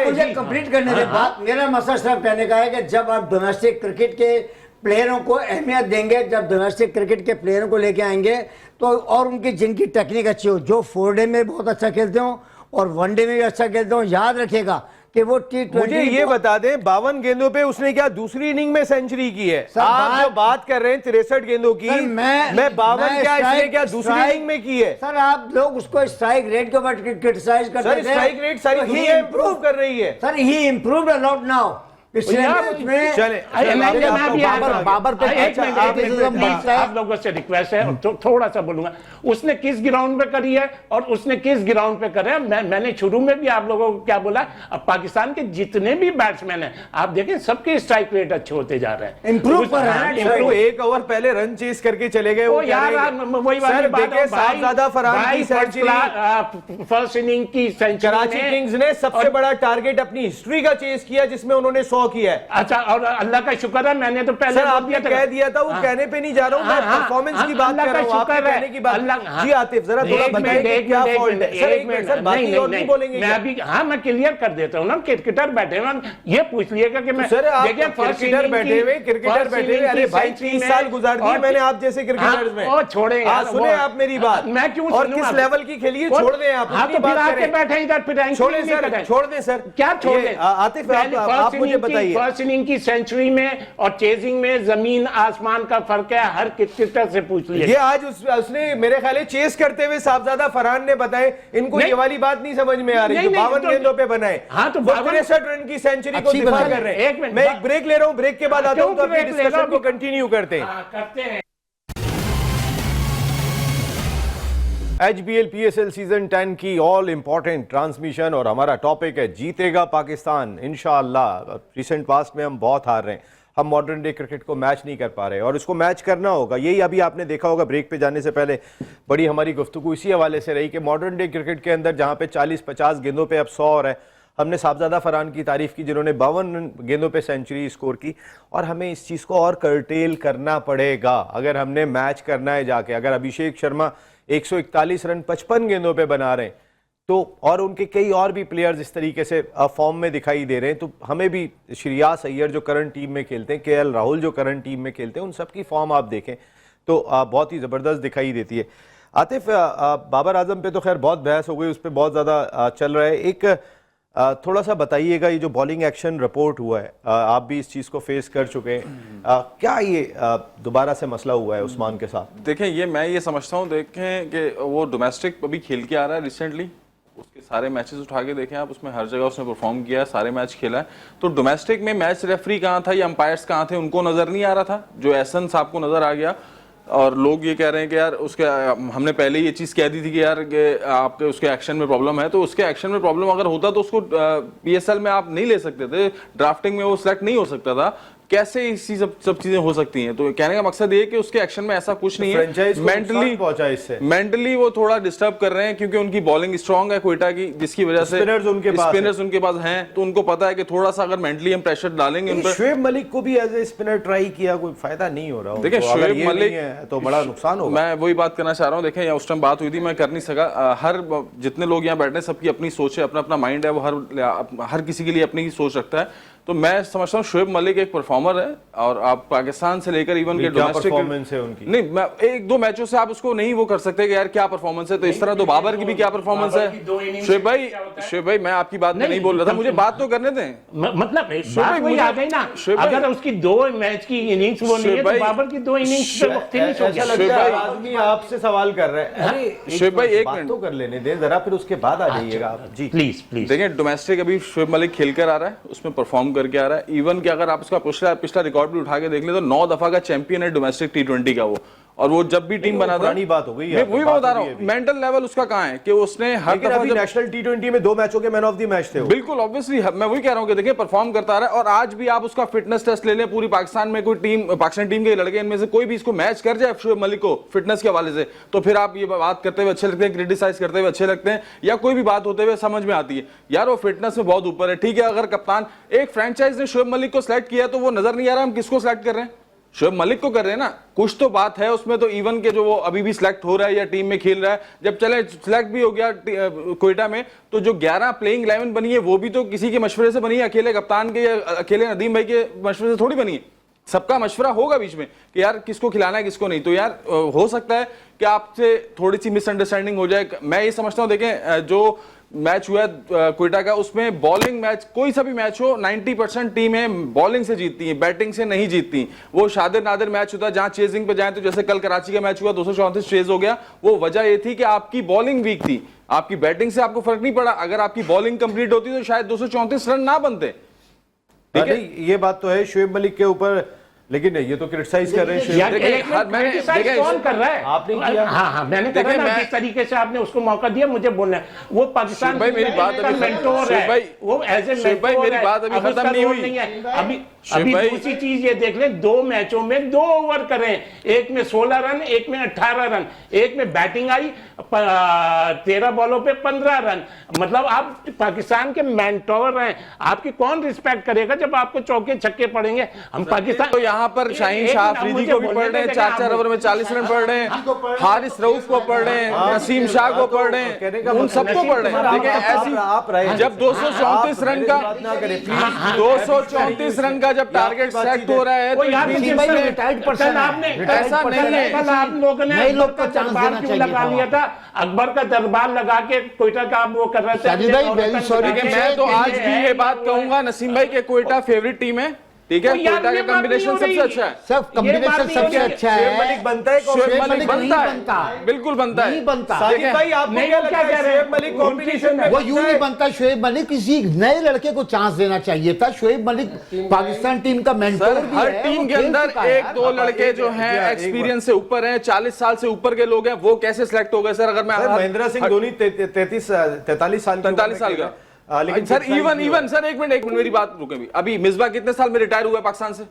मुझे कंप्लीट करने दे बात। मेरा मसला सिर्फ कहने का है कि जब आप डोमेस्टिक क्रिकेट के प्लेयरों को अहमियत देंगे, जब डोमेस्टिक क्रिकेट के प्लेयरों को लेके आएंगे, तो और उनकी जिनकी टेक्निक अच्छी हो, जो 4 डे में बहुत अच्छा खेलते हो और 1 डे में भी अच्छा खेलते हो, याद रखेगा कि वो T20। मुझे ये बता दें, 52 गेंदों पे उसने क्या दूसरी इनिंग में सेंचुरी की है? आप जो बात कर रहे हैं 63 गेंदों की, मैं 52 क्या इसने क्या दूसरी इनिंग में की है? सर आप लोग उसको स्ट्राइक रेट के ऊपर क्रिटिसाइज करते हैं। स्ट्राइक रेट सारी दुनिया इंप्रूव कर रही है। Sir he improved a lot now. पिछले मैच में चले बाबर पे आप लोगों से रिक्वेस्ट है तो थोड़ा सा बोलूंगा, उसने किस ग्राउंड पे करी है और उसने किस ग्राउंड पे करे। मैंने शुरू में भी आप लोगों को क्या बोला, अब पाकिस्तान के जितने भी बैट्समैन हैं आप देखें सबके स्ट्राइक रेट अच्छे होते जा रहे हैं, इंप्रूव कर रहे हैं। वो एक ओवर पहले रन चेस करके चले गए। वो यार वही वाली बात है, साहबजादा फरहान की सेंचुरी, फर्स्ट इनिंग की सेंचुरी कराची किंग्स ने सबसे बड़ा टारगेट अपनी हिस्ट्री का चेस किया जिसमें उन्होंने 100 किया है। अच्छा, और अल्लाह का शुक्र है मैंने तो पहले सर आपने कह दिया था, वो कहने पे नहीं जा रहा हूं मैं, परफॉर्मेंस की बात कर रहा हूं, आपके कहने की बात। जी आतिफ जरा थोड़ा बताइए कि क्या फॉल्ट है। सर एक मिनट सर, बाकी और नहीं बोलेंगे मैं अभी, हाँ मैं क्लियर कर देता हूं ना। क्रिकेटर बैठे हुए ये पूछ लिएगा कि मैं, सर आप क्रिकेटर बैठे हुए, अरे भाई 30 साल गुजार दिए मैंने आप जैसे क्रिकेटर्स में। और छोड़े सुने आप मेरी बात, मैं क्यों और किस लेवल की खेलिए छोड़ दें आप। हाँ तो फिर आके बैठे इधर, फिर छोड़ दें सर, क्या छोड़ दें। आतिफ आप मुझे बताइए, फर्स्ट इनिंग की सेंचुरी में और चेजिंग में जमीन आसमान का फर्क है, हर क्रिकेटर से पूछ लिया। ये आज उसने मेरे ख्याल चेस करते हुए साहबजादा फरहान ने बताए, इनको ये वाली बात नहीं समझ में आ रही जो 52 गेंदों पे बनाए। हाँ तो 63 रन की सेंचुरी को दिफा कर रहे हैं। मैं एक ब्रेक ले रहा हूं, ब्रेक के बाद आता हूं तो अपनी डिस्कशन को कंटिन्यू करते हैं। HBL PSL सीजन 10 की ऑल इंपॉर्टेंट ट्रांसमिशन और हमारा टॉपिक है जीतेगा पाकिस्तान इंशाअल्लाह। रिसेंट पास्ट में हम बहुत हार रहे हैं, हम मॉडर्न डे क्रिकेट को मैच नहीं कर पा रहे और इसको मैच करना होगा। यही अभी आपने देखा होगा ब्रेक पे जाने से पहले बड़ी हमारी गुफ्तगू इसी हवाले से रही कि मॉडर्न डे क्रिकेट के अंदर जहाँ पे 40-50 गेंदों पे अब 100 और है, हमने साहबजादा फरहान की तारीफ की जिन्होंने 52 गेंदों पे सेंचुरी स्कोर की, और हमें इस चीज़ को और कर्टेल करना पड़ेगा अगर हमने मैच करना है जाके। अगर अभिषेक शर्मा 141 रन 55 गेंदों पे बना रहे हैं तो, और उनके कई और भी प्लेयर्स इस तरीके से फॉर्म में दिखाई दे रहे हैं, तो हमें भी श्रेयस अय्यर जो करंट टीम में खेलते हैं, KL राहुल जो करंट टीम में खेलते हैं, उन सब की फॉर्म आप देखें तो बहुत ही ज़बरदस्त दिखाई देती है। आतिफ, बाबर आजम पे तो खैर बहुत बहस हो गई, उस पर बहुत ज़्यादा चल रहा है। एक थोड़ा सा बताइएगा, ये जो बॉलिंग एक्शन रिपोर्ट हुआ है, आप भी इस चीज़ को फेस कर चुके हैं, क्या ये दोबारा से मसला हुआ है उस्मान के साथ? देखें, ये मैं ये समझता हूँ, देखें कि वो डोमेस्टिक अभी खेल के आ रहा है रिसेंटली, उसके सारे मैचेस उठा के देखें आप, उसमें हर जगह उसने परफॉर्म किया है, सारे मैच खेला है। तो डोमेस्टिक में मैच रेफरी कहाँ था या अंपायर्स कहाँ थे, उनको नज़र नहीं आ रहा था, जो एहसन साहब को नज़र आ गया। और लोग ये कह रहे हैं कि यार उसके, हमने पहले ये चीज़ कह दी थी कि यार कि आपके उसके एक्शन में प्रॉब्लम है, तो उसके एक्शन में प्रॉब्लम अगर होता तो उसको PSL में आप नहीं ले सकते थे, ड्राफ्टिंग में वो सिलेक्ट नहीं हो सकता था। कैसे इसी सब चीजें हो सकती हैं? तो कहने का मकसद ये कि उसके एक्शन में ऐसा कुछ नहीं है, मेंटली वो थोड़ा डिस्टर्ब कर रहे हैं क्योंकि उनकी बॉलिंग स्ट्रांग है क्वेटा की, जिसकी वजह से स्पिनर्स उनके पास हैं, तो उनको पता है कि थोड़ा सा अगर मेंटली हम प्रेशर डालेंगे उन पर। शोएब मलिक को भी एज ए स्पिनर ट्राई किया, कोई फायदा नहीं हो रहा। देखिए शोएब मलिक तो बड़ा नुकसान होगा। मैं वही बात करना चाह रहा हूँ, देखें उस टाइम बात हुई थी, मैं कर नहीं सका। हर जितने लोग यहाँ बैठे सबकी अपनी सोच है, अपना अपना माइंड है, वो हर किसी के लिए अपनी ही सोच रखता है। तो मैं समझता हूँ शोएब मलिक एक परफॉर्मर है, और आप पाकिस्तान से लेकर इवन के डोमेस्टिक परफॉर्मेंस है उनकी, नहीं मैं एक दो मैचों से आप उसको नहीं वो कर सकते कि यार क्या परफॉर्मेंस है, तो इस तरह तो बाबर की भी क्या परफॉर्मेंस है। शोएब भाई मैं आपकी बात में नहीं बोल रहा था, मुझे बात तो करने दें। मतलब बात वही आ गई ना, अगर उसकी 2 मैच की इनिंग्स वो नहीं है तो बाबर की 2 इनिंग्स पे फिनिश हो गया। आदमी आपसे सवाल कर रहे हैं, अरे शोएब भाई एक मिनट तो कर लेने दें जरा, फिर उसके बाद आ जाइएगा आप जी प्लीज। देखिए डोमेस्टिक अभी शोएब मलिक खेल कर आ रहा है, उसमें परफॉर्म करके आ रहा है। इवन कि अगर आप उसका पिछला रिकॉर्ड भी उठा के देख ले तो 9 दफा का चैंपियन है डोमेस्टिक T20 का वो, और वो जब भी टीम बनाता है, बात हो गई है, वही बता रहा हूँ, मेंटल लेवल उसका कहाँ है कि उसने हर दफा नेशनल T20 में 2 मैचों के मैन ऑफ द मैच थे। बिल्कुल ऑब्वियसली मैं वही कह रहा हूँ कि देखिए परफॉर्म करता आ रहा है। और आज भी आप उसका फिटनेस टेस्ट ले लें, पूरी पाकिस्तान में कोई टीम, पाकिस्तान टीम के लड़के इनमें से कोई भी इसको मैच कर जाए शोएब मलिक को फिटनेस के हवाले से, तो फिर आप ये बात करते हुए अच्छे लगते हैं, क्रिटिसाइज करते हुए अच्छे लगते हैं, या कोई भी बात होते हुए समझ में आती है यार वो फिटनेस में बहुत ऊपर है। ठीक है, अगर कप्तान एक फ्रेंचाइज ने शोएब मलिक को सिलेक्ट किया तो वो नजर नहीं आ रहा हम किसको सिलेक्ट कर रहे हैं, शोएब मलिक को कर रहे हैं ना, कुछ तो बात है उसमें। तो इवन के जो वो अभी भी सिलेक्ट हो रहा है या टीम में खेल रहा है, जब चले सिलेक्ट भी हो गया क्वेटा में, तो जो 11 प्लेइंग 11 बनी है वो भी तो किसी के मशवरे से बनी है, अकेले कप्तान के या अकेले नदीम भाई के मशवरे से थोड़ी बनी है। सबका मशवरा होगा बीच में कि यार किसको खिलाना है किसको नहीं। तो यार हो सकता है कि आपसे थोड़ी सी मिसअंडरस्टैंडिंग हो जाए। मैं ये समझता हूँ, देखें जो मैच हुआ है क्वेटा का, उसमें बॉलिंग मैच, कोई सा भी मैच हो, 90% टीमें बॉलिंग से जीतती हैं, बैटिंग से नहीं जीतती। वो शादिर नादिर मैच होता है जहां चेजिंग पे जाए, तो जैसे कल कराची का मैच हुआ 234 चेज हो गया, वो वजह ये थी कि आपकी बॉलिंग वीक थी, आपकी बैटिंग से आपको फर्क नहीं पड़ा। अगर आपकी बॉलिंग कंप्लीट होती तो शायद 234 रन ना बनते। नहीं, ये बात तो है शोएब मलिक के ऊपर, लेकिन ये तो क्रिटिसाइज कर रहे हैं यार, देखिए, एक मिनट, मैंने- criticize देखिए, कौन कर रहा है? आपने किया। हाँ, मैंने कहा देखिए, ना, मैं- जिस तरीके से आपने उसको मौका दिया मुझे बोलना है, वो पाकिस्तान भाई, मेरी बात का अभी- मेंटोर शोएब है, भाई, वो एज ए शोएब भाई, मेरी बात अभी अब खत्म उसका नहीं रोल हुई। नहीं है। अभी शोएब भाई- दूसरी चीज ये देख लें, 2 मैचों में 2 ओवर करें, एक में 16 रन, एक में 18 रन, एक में बैटिंग आई 13 बॉलों पे 15 रन। मतलब आप पाकिस्तान के मेंटोर हैं, आपकी कौन रिस्पेक्ट करेगा जब आपको चौके छक्के पड़ेंगे? हम पाकिस्तान तो यहाँ पर शाहीन शाह अफरीदी को भी पढ़ रहे हैं, 4-4 ओवर में 40 रन पढ़ रहे हैं, हारिस रऊफ को पढ़ रहे हैं, नसीम शाह को पढ़ रहे हैं, उन सबको पढ़ रहे हैं। देखिए ऐसी जब 234 रन का 234 रन का जब टारगेट सेट हो रहा है वो तो यार इतनी नसीम चीज़ भाई, में- रिटायर्ड कल पर्सन आपने ऐसा नहीं है। कल आप लोगों ने नए लोग अकबर को का चांस दरबार देना क्यों चाहिए लगा था। लिया था? अकबर का दरबार लगा के क्वेटा का आप वो कर रहे थे। साजिद भाई, very sorry देखिए to मैं तो कि आज भी ये बात वो कहूंगा नसीम भाई के कोयटा फेवरेट टीम है, ठीक है, तो यार, कोयटा ये का बात नहीं कॉम्बिनेशन हो रही। सबसे अच्छा है। सब ये बात कॉम्बिनेशन नहीं हो सबसे रही। अच्छा शोएब है। मलिक बनता है शोएब शोएब मलिक मलिक बनता नहीं है, बनता। बिल्कुल बनता है। नहीं बनता। साजिद भाई, आपको नहीं, क्या वो क्या लगता कह है रहे हैं? शोएब मलिक कॉम्बिनेशन में वो यूं नहीं बनता। शोएब मलिक किसी नए लड़के को चांस देना चाहिए था। शोएब मलिक पाकिस्तान टीम का मेंटोर सर भी हर है, टीम वो के खेल अंदर चुका है एक दो लड़के जो हैं एक बार- एक्सपीरियंस से ऊपर हैं, 40 साल से ऊपर के लोग हैं, वो कैसे सिलेक्ट हो गए सर? अगर मैं सर, महेंद्र सिंह धोनी 43 43 साल की उम्र 43 साल में का खेला। लेकिन सर criticise इवन नहीं इवन सर एक मिनट मेरी बात रुके भी। अभी मिसबा कितने साल में रिटायर हुआ है पाकिस्तान से?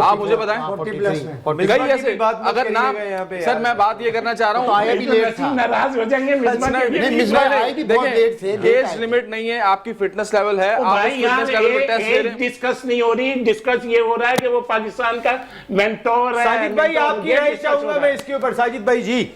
आप मुझे बताएं। 40 प्लस में। हुआ। गई मिसबा की ऐसे भी बात मत अगर नाम करिएगा यहाँ पे सर यार। मैं बात ये करना चाह रहा तो आया हूँ भी लेट था। नाराज हो जाएंगे मिसबा के लिए। नहीं, मिसबा आए भी बहुत लेट थे, लेट एज आए। लिमिट नहीं है, आपकी फिटनेस लेवल है, तो आप भाई उस यहाँ फिटनेस लेवल पे टेस्ट दे रहे हैं। डिस्कस नहीं हो रही, डिस्कस ये हो रहा है कि वो पाकिस्तान का मेंटोर है। साजिद भाई, mentor, आपकी ये राय discuss हो चाहूंगा रहा मैं है। इसके ऊपर। साजिद भाई जी,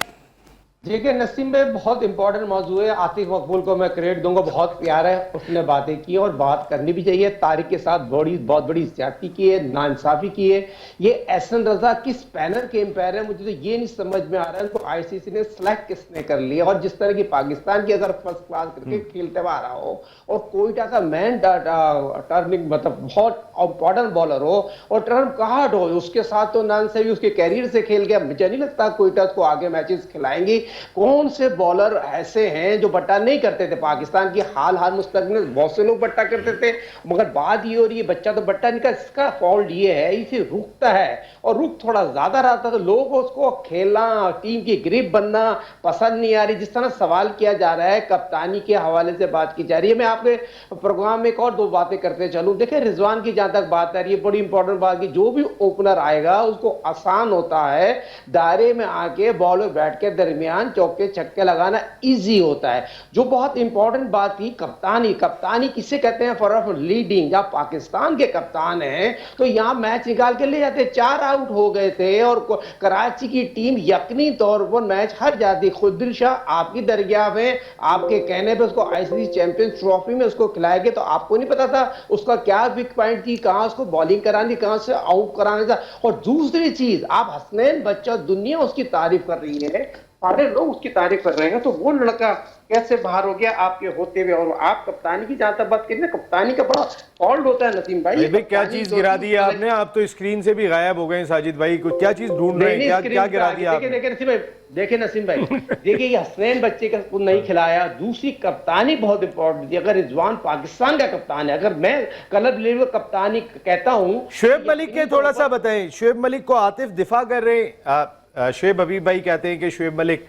देखिए नसीम भाई, बहुत इंपॉर्टेंट मौजू है। आतिफ मकबूल को मैं क्रेडिट दूंगा, बहुत प्यारा है, उसने बातें की और बात करनी भी चाहिए। तारिक के साथ बहुत बड़ी ज्यादती की है, नाइंसाफी की है। ये एहसन रजा किस पैनल के एम्पायर है, मुझे तो ये नहीं समझ में आ रहा है उनको आईसीसी ने सिलेक्ट किसने कर लिया। और जिस तरह की पाकिस्तान की अगर फर्स्ट क्लास क्रिकेट खेलते हुआ आ रहा हो और कोयटा का मैन टर्निंग मतलब बहुत इंपॉर्टेंट बॉलर हो और टर्न कार्ड हो, उसके साथ तो नाइंसाफी उसके कैरियर से खेल गया। मुझे नहीं लगता कोयटा को आगे मैचेस खिलाएंगी। कौन से बॉलर ऐसे हैं जो बट्टा नहीं करते थे? पाकिस्तान की हाल मुस्तकबिल में बहुत से लोग बट्टा करते थे, मगर बात ये हो रही है बच्चा तो बट्टा नहीं कर। इसका फॉल्ट ये है इसे रुकता है और रुक थोड़ा ज्यादा रहता तो लोग उसको खेलना, टीम की ग्रिप बनना पसंद नहीं आ रही। जिस तरह सवाल किया जा रहा है, कप्तानी के हवाले से बात की जा रही है। मैं आपके प्रोग्राम में एक और 2 बातें करते चलूं। देखिए रिजवान की जहां तक बात आ रही है, बड़ी इंपॉर्टेंट बात की, जो भी ओपनर आएगा उसको आसान होता है दायरे में आके बॉलर बैट के दरमियान चौके छक्के लगाना इजी होता है। जो बहुत इंपॉर्टेंट बात थी कप्तानी किसे कहते हैं? For of leading. आप पाकिस्तान के कप्तान हैं तो यहां मैच निकाल के ले जाते। 4 आउट हो गए थे और कराची की टीम यकीनी तौर पर मैच हार जाती। खुदिल शाह आपकी दरगाह में आपके कहने पे उसको आईसीसी चैंपियंस ट्रॉफी में उसको खिलाया गया, तो आपको नहीं पता था उसका क्या वीक पॉइंट थी, कहां उसको बॉलिंग करानी, कहां से आउट कराना था। और दूसरी चीज, आप हसनैन बच्चा, दुनिया उसकी तारीफ कर रही है, सारे लोग उसकी तारीफ कर रहे हैं, तो वो लड़का कैसे बाहर हो गया आपके होते हुए? और आप कप्तानी की जहां तक बात करें, कप्तानी का बड़ा फॉल्ट होता है नसीम भाई। भाई क्या चीज गिरा दी है आपने? आप तो स्क्रीन से भी गायब हो गए हैं साजिद भाई। कुछ क्या चीज ढूंढ रहे हैं? क्या गिरा दिया आपने? देखिए नसीम भाई, देखिए नसीम भाई, देखिए ये हसनैन बच्चे को नहीं खिलाया। दूसरी कप्तानी बहुत इंपॉर्टेंट थी। अगर रिजवान पाकिस्तान का कप्तान है, अगर मैं क्लब लेवल कप्तानी कहता हूं, शोएब मलिक के थोड़ा सा बताएं। शोएब मलिक को आतिफ दिफा कर रहे हैं, शोएब हबीब भाई कहते हैं कि शोएब मलिक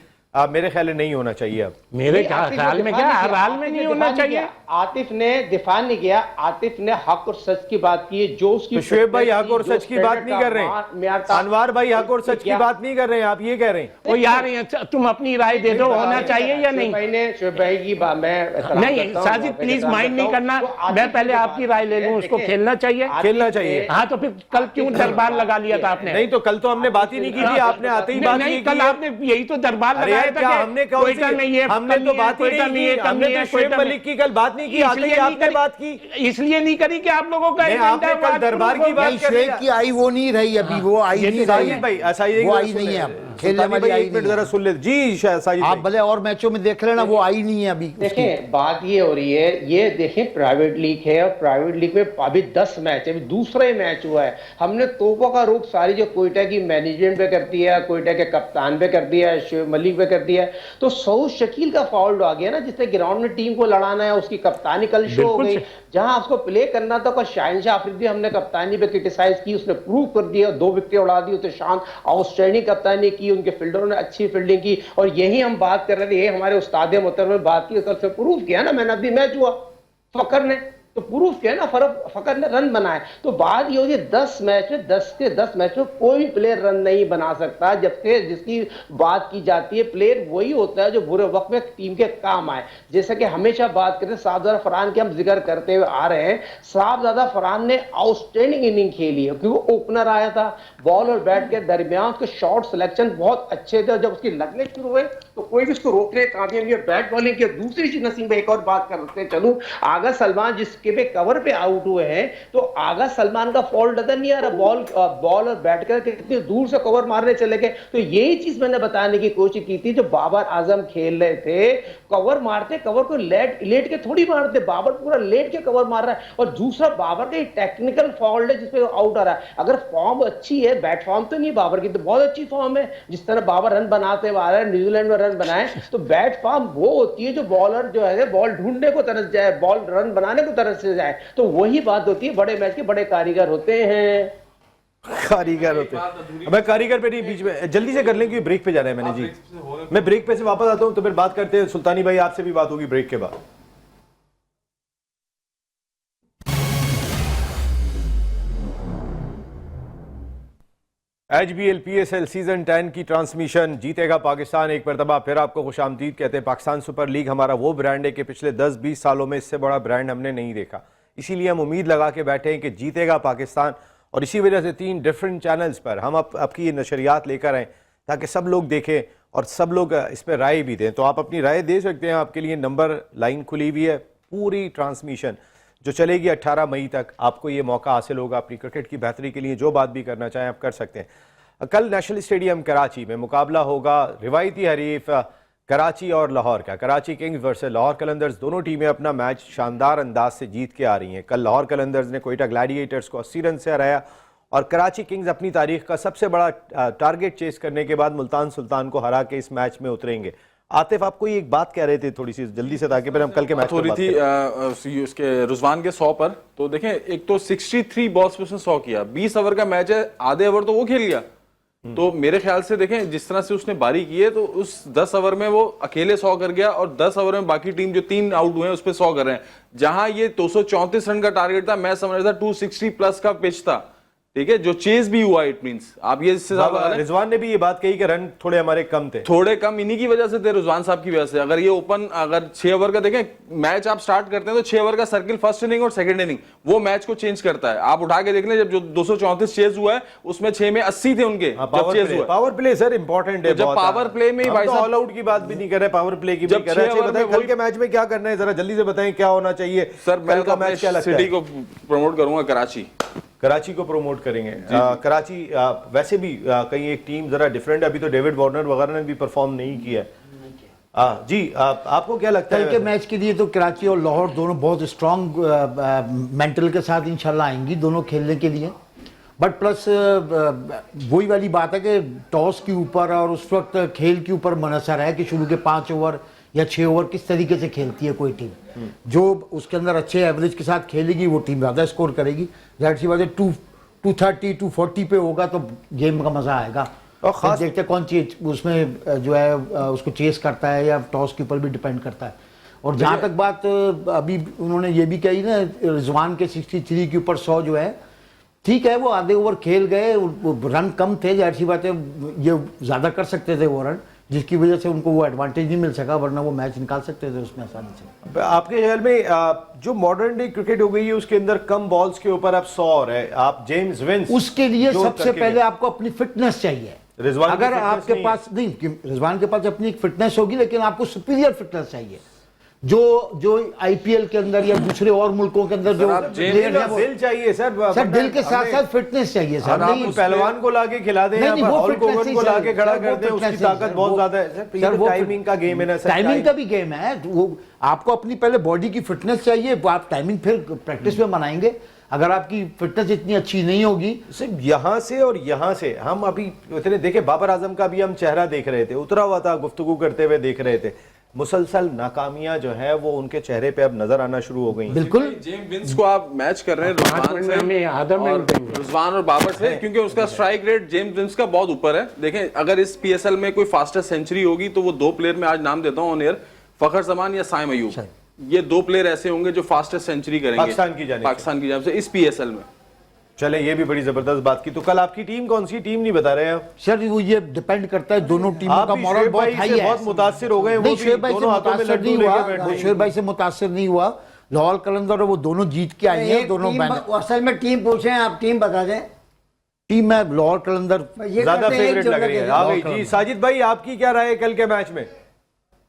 मेरे ख्याल में नहीं होना चाहिए। अब मेरे ख्याल में क्या, हर हाल में नहीं होना चाहिए। आतिफ ने दिफा नहीं किया, आतिफ ने हक और सच की बात की है। जो उसकी तो शोएब भाई हक और सच की बात नहीं कर रहे हैं, अनवार भाई हक और सच की बात नहीं कर रहे हैं, आप ये कह रहे हैं। ओ यार तुम अपनी राय दे दो, होना चाहिए या नहीं? शोएब भाई की बात मैं नहीं साजिद प्लीज माइंड नहीं करना, मैं पहले आपकी राय ले लूं। उसको खेलना चाहिए, खेलना चाहिए। हाँ तो फिर कल क्यों दरबार लगा लिया था आपने? नहीं तो कल तो हमने बात ही नहीं की थी, आपने आते ही बात नहीं, की कल है। आपने यही तो दरबार अरे लगाया यार, था क्या कि हमने कौन कोयटा सी- में ये हमने कमी तो है, बात ही कोयटा नहीं में ये की। कमी हमने है, तो शोएब कोयटा में- मलिक की कल बात नहीं की, आते ही इसलिए नहीं आपने करी- बात की। इसलिए नहीं करी कि आप लोगों का नहीं, एजेंडा आपने कल बात दरबार शुरू की हो बात गई। कर शोएब की आई वो नहीं रही अभी, वो आई नहीं साजिद रही। भाई ऐसा ही वो आई नहीं है अब, खेलने वाली आई एक मिनट नहीं जरा है। सुन ले जी साजिद आप भाई। भले और मैचों में देख लेना, वो आई नहीं है अभी। देखें बात ये हो रही है, ये देखें प्राइवेट लीग है और प्राइवेट लीग में अभी 10 मैच है, अभी दूसरा ही मैच हुआ है। हमने तोपों का रुख सारी जो कोयटा की मैनेजमेंट पे करती है, कोयटा के कप्तान पे करती है, शोएब मलिक पे कर दिया है। तो सऊद शकील का फाउल आ गया ना, जिसने ग्राउंड में टीम को लड़ाना है, उसकी कप्तानी कल शो हो गई, जहां उसको प्ले करना था। शाहिनशाह अफरीदी हमने कप्तानी पे क्रिटिसाइज की, उसने प्रूव कर दिया, 2 विकेट उड़ा दी, उसे शान आउटस्टैंडिंग कप्तानी की, उनके फील्डरों ने अच्छी फील्डिंग की। और यही हम बात कर रहे थे, ये हमारे उस्ताद मोहतरम में बात की, कल से प्रूव किया ना, मैन ऑफ द मैच हुआ फकर ने, तो प्रूफ किया ना, फकर ने रन बनाए। तो बात ये होती है 10 मैच में 10 के 10 मैच में कोई प्लेयर रन नहीं बना सकता, जबकि जिसकी बात की जाती है प्लेयर वही होता है जो बुरे वक्त में टीम के काम आए। जैसा कि हमेशा बात करते हैं साहबजादा फरहान की हम जिक्र करते हुए आ रहे हैं, साहबजादा फरहान ने आउटस्टैंडिंग इनिंग खेली है, क्योंकि ओपनर आया था, बॉल और बैट के दरमियान उसके शॉट सिलेक्शन बहुत अच्छे थे। जब उसकी लगने शुरू हुए तो कोई भी उसको रोकने कामयाब नहीं, बैट बॉलिंग की। दूसरी चीज नसीम भाई एक और बात करते चलूं, आगा सलमान जिसके पे कवर पे आउट हुए हैं, तो आगा सलमान का फॉल्ट नजर नहीं आ रहा, बॉल और बैट कर कितनी दूर से कवर मारने चले गए। तो यही चीज मैंने बताने की कोशिश की थी, जो बाबर आजम खेल रहे थे, कवर मारते, कवर को लेट के थोड़ी मारते, बाबर पूरा लेट के कवर मार रहा है। और दूसरा बाबर का टेक्निकल फॉल्ट है जिसपे आउट आ रहा है। अगर फॉर्म अच्छी है, बैट फॉर्म तो नहीं बाबर की, तो बहुत अच्छी फॉर्म है, जिस तरह बाबर रन बनाते हुए आ रहा है, न्यूजीलैंड में रन बनाए, तो बैट फॉर्म वो होती है जो बॉलर जो है बॉल ढूंढने को तरस जाए, बॉल रन बनाने को तरस से जाए। तो वही बात होती है, बड़े मैच के बड़े कारीगर होते हैं, कारीगर होते हैं। मैं कारीगर पे नहीं, बीच में जल्दी से कर लें क्योंकि ब्रेक पे जाना है मैंने जी। मैं ब्रेक पे से वापस आता हूं तो फिर बात करते हैं। सुल्तानी भाई आपसे भी बात होगी ब्रेक के बाद। HBL PSL सीजन 10 की ट्रांसमिशन जीतेगा पाकिस्तान। एक मरतबा फिर आपको खुशामदीद कहते हैं। पाकिस्तान सुपर लीग हमारा वो ब्रांड है कि पिछले 10-20 सालों में इससे बड़ा ब्रांड हमने नहीं देखा, इसीलिए हम उम्मीद लगा के बैठे हैं कि जीतेगा पाकिस्तान। और इसी वजह से 3 डिफरेंट चैनल्स पर हम आपकी ये नशरियात लेकर आएँ ताकि सब लोग देखें और सब लोग इस पर राय भी दें। तो आप अपनी राय दे सकते हैं, आपके लिए नंबर लाइन खुली हुई है। पूरी ट्रांसमिशन जो चलेगी 18 मई तक, आपको ये मौका हासिल होगा अपनी क्रिकेट की बेहतरी के लिए। जो बात भी करना चाहें आप कर सकते हैं। कल नेशनल स्टेडियम कराची में मुकाबला होगा रिवायती हरीफ कराची और लाहौर का। Karachi Kings versus Lahore Qalandars. दोनों टीमें अपना मैच शानदार अंदाज से जीत के आ रही हैं। कल लाहौर कलंदर्स ने कोयटा ग्लैडिएटर्स को 80 रन से हराया और कराची किंग्स अपनी तारीख का सबसे बड़ा टारगेट चेस करने के बाद मुल्तान सुल्तान को हरा के इस मैच में उतरेंगे। आतिफ, आप कोई एक बात कह रहे थे थोड़ी सी जल्दी से, ताकि फिर हम कल के मैच हो रही थी उसके रुजवान के 100 पर। तो देखें, एक तो 63 बॉल्स पे उसने 100 किया, 20 ओवर का मैच है, आधे ओवर तो वो खेल गया। तो मेरे ख्याल से देखें जिस तरह से उसने बारी की है, तो उस 10 ओवर में वो अकेले 100 कर गया और 10 ओवर में बाकी टीम जो 3 आउट हुए हैं उस पर 100 कर रहे हैं। जहां ये 234 रन का टारगेट था, मैं समझ रहा था 260 प्लस का पिच था, ठीक है, जो चेज भी हुआ। इट मींस आप ये इससे रिजवान ने भी ये बात कही कि रन थोड़े हमारे कम थे, थोड़े कम इन्हीं की वजह से थे, रिजवान साहब की वजह से। अगर ये ओपन अगर 6 ओवर का देखें मैच आप स्टार्ट करते हैं तो 6 ओवर का सर्किल फर्स्ट इनिंग और सेकंड इनिंग वो मैच को चेंज करता है। आप उठा के देख लें, जब जो 234 चेज हुआ है उसमें 6 में 80 थे उनके। जब चेज हुआ, पावर प्ले सर इंपॉर्टेंट है। जब पावर प्ले में भाई साहब ऑल आउट की बात भी नहीं कर रहे, पावर प्ले की भी कर रहे हैं। कल के मैच में क्या करना है, जरा जल्दी से बताएं क्या होना चाहिए सर। कल का मैच क्या लगता है? सिटी को प्रमोट करूंगा, कराची को प्रमोट करेंगे। कराची वैसे भी कहीं एक टीम जरा डिफरेंट है। अभी तो डेविड वार्नर वगैरह ने भी परफॉर्म नहीं किया है। जी आपको क्या लगता है? कल के मैच के लिए तो कराची और लाहौर दोनों बहुत स्ट्रांग मेंटल के साथ इंशाल्लाह आएंगी दोनों खेलने के लिए। बट प्लस वही वाली बात है कि टॉस के ऊपर और उस वक्त खेल के ऊपर मनहसर है कि शुरू के 5 ओवर या 6 ओवर किस तरीके से खेलती है कोई टीम। जो उसके अंदर अच्छे एवरेज के साथ खेलेगी वो टीम ज़्यादा स्कोर करेगी। जाहिर सी बात है 230 240 पे होगा तो गेम का मज़ा आएगा। और खास देखते हैं कौन चीज उसमें जो है उसको चेस करता है या टॉस के ऊपर भी डिपेंड करता है। और जहाँ तक बात अभी उन्होंने ये भी कही ना, रिजवान के 63 के ऊपर 100 जो है, ठीक है वो आधे ओवर खेल गए, रन कम थे, जाहिर सी बात है ये ज़्यादा कर सकते थे वो रन, जिसकी वजह से उनको वो एडवांटेज नहीं मिल सका, वरना वो मैच निकाल सकते थे उसमें आसानी से। आपके ख्याल में जो मॉडर्न डे क्रिकेट हो गई है उसके अंदर कम बॉल्स के ऊपर अब 100 है, आप जेम्स विंस, उसके लिए सबसे पहले आपको अपनी फिटनेस चाहिए। रिजवान अगर आपके पास नहीं, रिजवान के पास अपनी एक फिटनेस होगी, लेकिन आपको सुपीरियर फिटनेस चाहिए। जो आईपीएल के अंदर या दूसरे और मुल्कों के अंदर जो दिल चाहिए सर दिल के साथ साथ फिटनेस चाहिए सर। नहीं पहलवान को लाके खिला दें, हॉल कोगन को लाके खड़ा कर दें, उसकी ताकत बहुत ज्यादा है सर। वो टाइमिंग का गेम है ना सर, टाइमिंग का भी गेम है। वो आपको अपनी पहले बॉडी की फिटनेस चाहिए, आप टाइमिंग फिर प्रैक्टिस में बनाएंगे। अगर आपकी फिटनेस इतनी अच्छी नहीं होगी, सिर्फ यहाँ से और यहाँ से हम अभी इतने देखे, बाबर आजम का भी हम चेहरा देख रहे थे, उतरा हुआ था, गुफ्तगू करते हुए देख रहे थे, मुसलसल नाकामियां जो है वो उनके चेहरे पे अब नजर आना शुरू हो गई। बिल्कुल जेम्स विंस को आप मैच कर रहे हैं रिजवान और बाबर से, क्योंकि उसका स्ट्राइक रेट जेम्स विंस का बहुत ऊपर है। देखें, अगर इस पीएसएल में कोई फास्टेस्ट सेंचुरी होगी तो वो दो प्लेयर में आज नाम देता हूं ऑन एयर, फखर जमान या साइम अयूब। ये दो प्लेयर ऐसे होंगे जो फास्टेस्ट सेंचुरी करेंगे पाकिस्तान की जानिब से इस पीएसएल में। चले, ये भी बड़ी जबरदस्त बात की। तो कल आपकी टीम कौन सी टीम नहीं बता रहे हैं सर, वो ये डिपेंड करता है, दोनों टीमों का मॉरल बहुत हाई है। बहुत मुतासिर हो गए, नहीं, शोएब भाई से मुतासिर नहीं हुआ, शोएब भाई से मुतासिर नहीं हुआ, लाहौर कलंदर वो दोनों जीत के आए हैं, दोनों असल में टीम पूछे हैं, आप टीम बता दें। टीम में लाहौर कलंदर ज्यादा फेवरेट लग रही है। हाँ भाई जी, साजिद भाई आपकी क्या राय है कल के मैच में?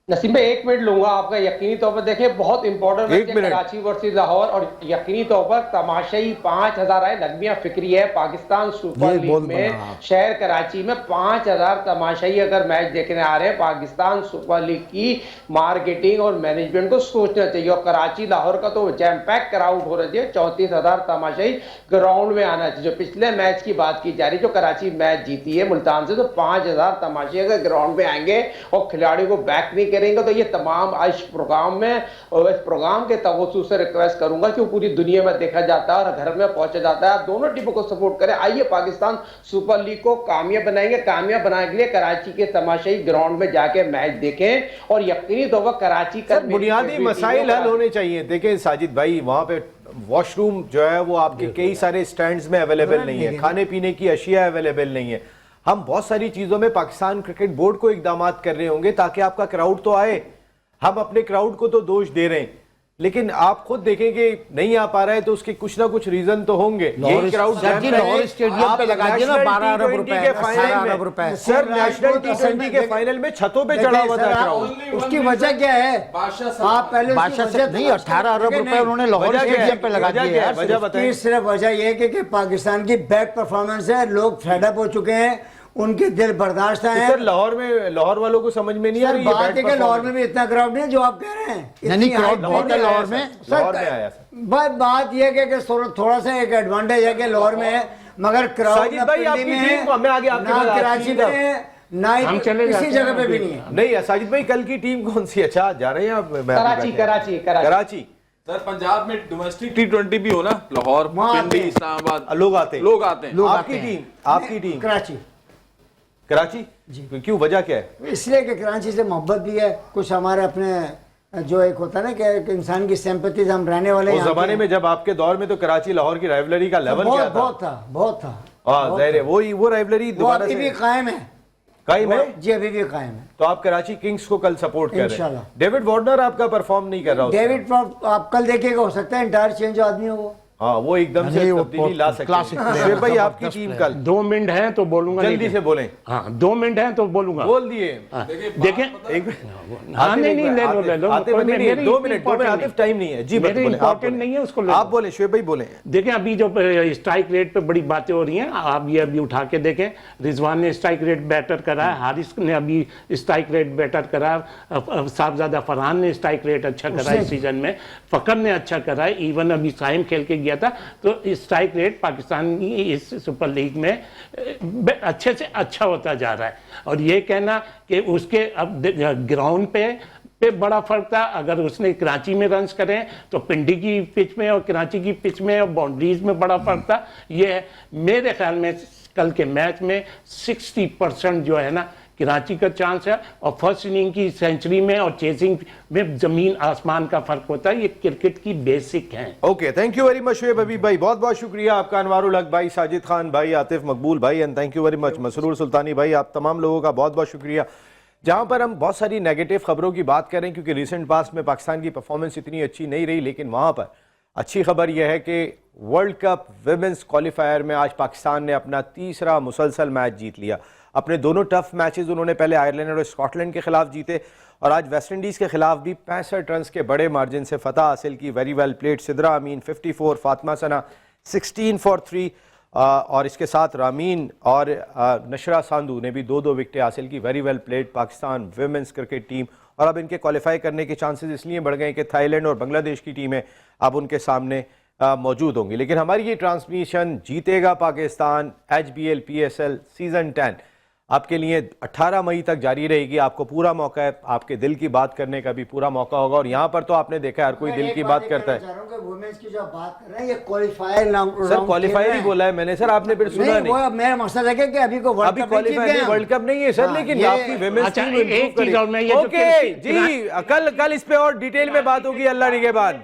नसीम भाई 1 मिनट लूंगा आपका। यकीनी तौर पर देखिए बहुत इंपॉर्टेंट मैच है कराची वर्सेस लाहौर, और यकीनी तौर पर तमाशाई 5000 आए। नगमिया फिक्री है पाकिस्तान सुपर लीग में शहर कराची में 5000 तमाशाई अगर मैच देखने आ रहे हैं। पाकिस्तान सुपर लीग की मार्केटिंग और मैनेजमेंट को सोचना चाहिए, और कराची लाहौर का तो जैम पैक क्राउड हो रही है। 34,000 तमाशाई ग्राउंड में आना चाहिए। जो पिछले मैच की बात की जा रही, जो कराची मैच जीती है मुल्तान से, तो 5000 तमाशाई अगर ग्राउंड में आएंगे और खिलाड़ियों को बैक नहीं करेंगे तो ये तमाम इस प्रोग्राम में और इस प्रोग्राम के तवज्जो से रिक्वेस्ट करूंगा कि पूरी दुनिया में देखा जाता है और घर में पहुंचा जाता है। दोनों टीमों को सपोर्ट करें। आइए पाकिस्तान सुपर लीग को कामयाब बनाएंगे। कामयाब बनाने के लिए कराची के तमाशाई ग्राउंड में जाके मैच देखें, और यकीनी तौर पर कराची का बुनियादी मसाइल हल होने चाहिए। देखें साजिद भाई, वहां पे वॉशरूम जो है वो आपके कई सारे स्टैंड्स में अवेलेबल नहीं है, खाने पीने की अशिया अवेलेबल नहीं है। हम बहुत सारी चीजों में पाकिस्तान क्रिकेट बोर्ड को इकदाम कर रहे होंगे ताकि आपका क्राउड तो आए। हम अपने क्राउड को तो दोष दे रहे हैं, लेकिन आप खुद देखेंगे नहीं आ पा रहा है तो उसके कुछ ना कुछ रीजन तो होंगे। यही क्राउड लाहौर स्टेडियम पे लगा दिया ना 12 अरब रुपए, 18 अरब रुपए। सर नेशनल टी20 के फाइनल में छतों पे चढ़ा हुआ था क्राउड। उसकी वजह क्या है? आप पहले नहीं, 18 अरब रुपए उन्होंने लाहौर स्टेडियम पे लगा दिया। वजह बताइए। सिर्फ वजह यह है कि पाकिस्तान की बैड परफॉर्मेंस है, लोग फेड अप हो चुके हैं, उनके दिल बर्दाश्त है। सर लाहौर में, लाहौर वालों को समझ में नहीं आ रही है बात है कि लाहौर में भी इतना क्राउड नहीं है जो आप कह रहे हैं। नहीं, क्राउड बहुत है लाहौर में। लाहौर में आया सर। बात यह है कि थोड़ा सा एक एडवांटेज है कि लाहौर में है, मगर क्राउड कराची में ना किसी जगह पे भी नहीं है। नहीं साजिद भाई, कल की टीम कौन सी? अच्छा जा रहे हैं आप? कराची। सर पंजाब में डोमेस्टिक टी20 भी हो ना, लाहौर, पिंडी, इस्लामाबाद, लोग आते हैं। आपकी टीम कराची जी। क्यों, वजह क्या है? इसलिए कि कराची से मोहब्बत भी है, कुछ हमारे अपने जो एक होता है ना कि इंसान की सिंपैथीज, हम रहने वाले उस जमाने में जब आपके दौर में तो कराची लाहौर की राइवलरी का लेवल क्या था? बहुत था। ज़ाहिर है वो राइवलरी दोबारा अभी भी कायम है। कायम है जी, अभी भी कायम है। तो आप कराची किंग्स को कल सपोर्ट कर रहे हैं। डेविड वार्नर आपका परफॉर्म नहीं कर रहा। डेविड आप कल देखिएगा, हो सकता है इंटायर चेंज आदमी हो वो। हाँ, वो एकदम से तब्दीली ला सकते हैं। भाई आपकी टीम कल 2 मिनट है तो बोलूंगा, जल्दी से बोलें। हाँ 2 मिनट है तो बोलूंगा, बोल दिए। देखें हाँ नहीं ले लो 2 मिनट आतिफ टाइम नहीं है जी, इंपॉर्टेंट नहीं है उसको आप बोले। शोएब भाई बोले। देखें अभी जो स्ट्राइक रेट पे बड़ी बातें हो रही हैं, आप ये अभी उठा के देखें। रिजवान ने स्ट्राइक रेट बेटर करा है, हारिस ने अभी स्ट्राइक रेट बेटर करा, साहबजादा फरहान ने स्ट्राइक रेट अच्छा करा इस सीजन में, फकर ने अच्छा करा है, इवन अभी साइम खेल के गया था। तो स्ट्राइक रेट पाकिस्तान की इस सुपर लीग में अच्छे से अच्छा होता जा रहा है। और ये कहना कि उसके अब ग्राउंड पे बड़ा फर्क था, अगर उसने कराची में रन्स करें तो पिंडी की पिच में और कराची की पिच में और बाउंड्रीज में बड़ा फर्क था। ये मेरे ख्याल में कल के मैच में 60% जो है ना कराची का चांस है, और फर्स्ट इनिंग की सेंचुरी में और चेसिंग में जमीन आसमान का फर्क होता है। ये क्रिकेट की बेसिक है। Okay, thank you very much Shoaib Habib भाई, बहुत बहुत शुक्रिया आपका। अनवारुल हक भाई, साजिद खान भाई, आतिफ मकबूल भाई, and thank you very much Masroor Sultani भाई, आप तमाम लोगों का बहुत बहुत शुक्रिया। जहां पर हम बहुत सारी नेगेटिव खबरों की बात करें, क्योंकि रिसेंट पास्ट में पाकिस्तान की परफॉर्मेंस इतनी अच्छी नहीं रही, लेकिन वहां पर अच्छी खबर यह है कि वर्ल्ड कप विमेंस क्वालिफायर में आज पाकिस्तान ने अपना तीसरा मुसलसल मैच जीत लिया। अपने दोनों टफ मैचेस उन्होंने पहले आयरलैंड और स्कॉटलैंड के खिलाफ जीते, और आज वेस्ट इंडीज़ के खिलाफ भी 65 रन के बड़े मार्जिन से फतह हासिल की। Very well played. Sidra Amin 54, Fatima Sana 16 for 3, और इसके साथ रामीन और नशरा सांदू ने भी 2-2 विकेटें हासिल की। Very well played Pakistan women's cricket team. और अब इनके क्वालिफाई करने के चांसेस इसलिए बढ़ गए कि थाईलैंड और बांग्लादेश की टीमें अब उनके सामने मौजूद होंगी। लेकिन हमारी ये ट्रांसमिशन जीतेगा पाकिस्तान HBL PSL सीजन 10 आपके लिए 18 मई तक जारी रहेगी। आपको पूरा मौका है, आपके दिल की बात करने का भी पूरा मौका होगा। और यहाँ पर तो आपने देखा हर कोई दिल की बात करता है। वुमेन्स की जो बात कर रहे हैं ये क्वालिफायर सर क्वालिफायर ही बोला है मैंने सर, आपने फिर सुना नहीं। वो मेरा मकसद है कि अभी को अभी क्वालिफायर नहीं, वर्ल्ड कप नहीं है सर, लेकिन आपकी विमेंस अच्छा, टीम एक चीज और मैं ये जो ओके जी, कल इस पे और डिटेल में बात होगी अल्लाह ने के बाद।